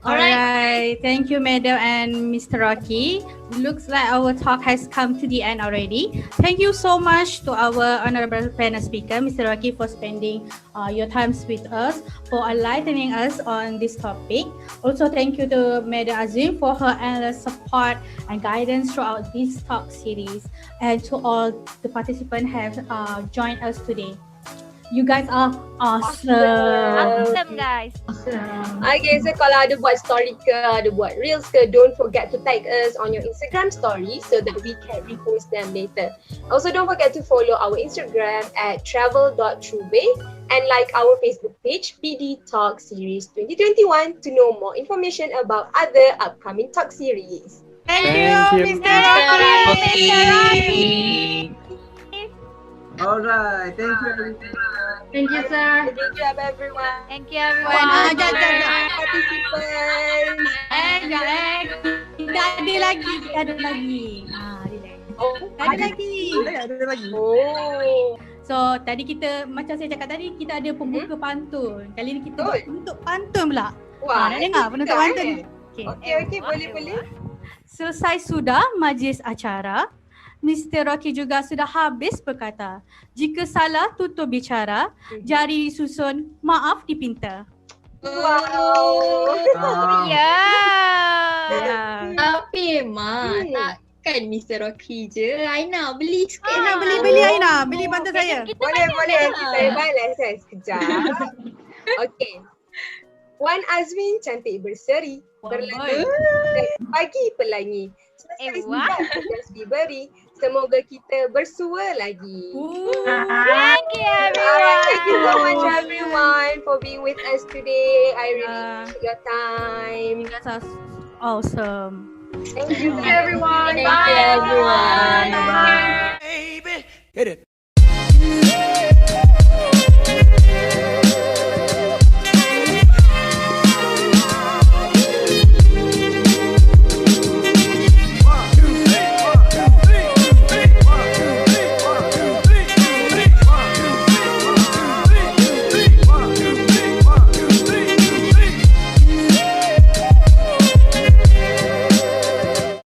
S5: Alright, thank you, Madam and Mr. Rocky. Looks like our talk has come to the end already. Thank you so much to our honorable panel speaker, Mr. Rocky, for spending your time with us, for enlightening us on this topic. Also, thank you to Madam Azim for her endless support and guidance throughout this talk series, and to all the participants have joined us today. You guys are awesome.
S9: Awesome, guys.
S2: Okay, so kalau ada buat story ke, ada buat reels ke, don't forget to tag us on your Instagram story so that we can repost them later. Also, don't forget to follow our Instagram at travel.trueway and like our Facebook page, PD Talk Series 2021 to know more information about other upcoming talk series.
S5: Thank you, Mr. Rocky.
S4: Alright, thank you everyone.
S7: Thank you, sir.
S2: Good job, everyone.
S9: Thank you, everyone.
S2: Participants.
S5: Kita ada lagi. Ada lagi.
S2: Oh.
S5: So, tadi kita, macam saya cakap tadi, kita ada pembuka pantun. Kali ni kita buat penutup pantun pula.
S2: Wah,
S5: nak dengar penutup pantun?
S2: Okey, boleh.
S5: Selesai sudah majlis acara. Mr. Rocky juga sudah habis berkata, jika salah tutup bicara, jari disusun, maaf dipinta.
S2: Wow.
S8: Tapi takkan Mr. Rocky je. Ainaa beli sikit.
S5: Ainaa beli Ainaa. Beli bantu saya.
S2: Boleh. Saya balas sekejap. Okey. Wan Azmin cantik berseri, berlagu pagi pelangi. Selesai sudah tugas diberi, semoga kita bersua lagi.
S9: Thank you, everyone.
S2: Thank you so much, everyone, for being with us today. I really appreciate your time.
S5: You guys are awesome.
S2: Thank you,
S7: everyone.
S8: Thank you, everyone.
S7: Bye.
S15: Baby, hit it.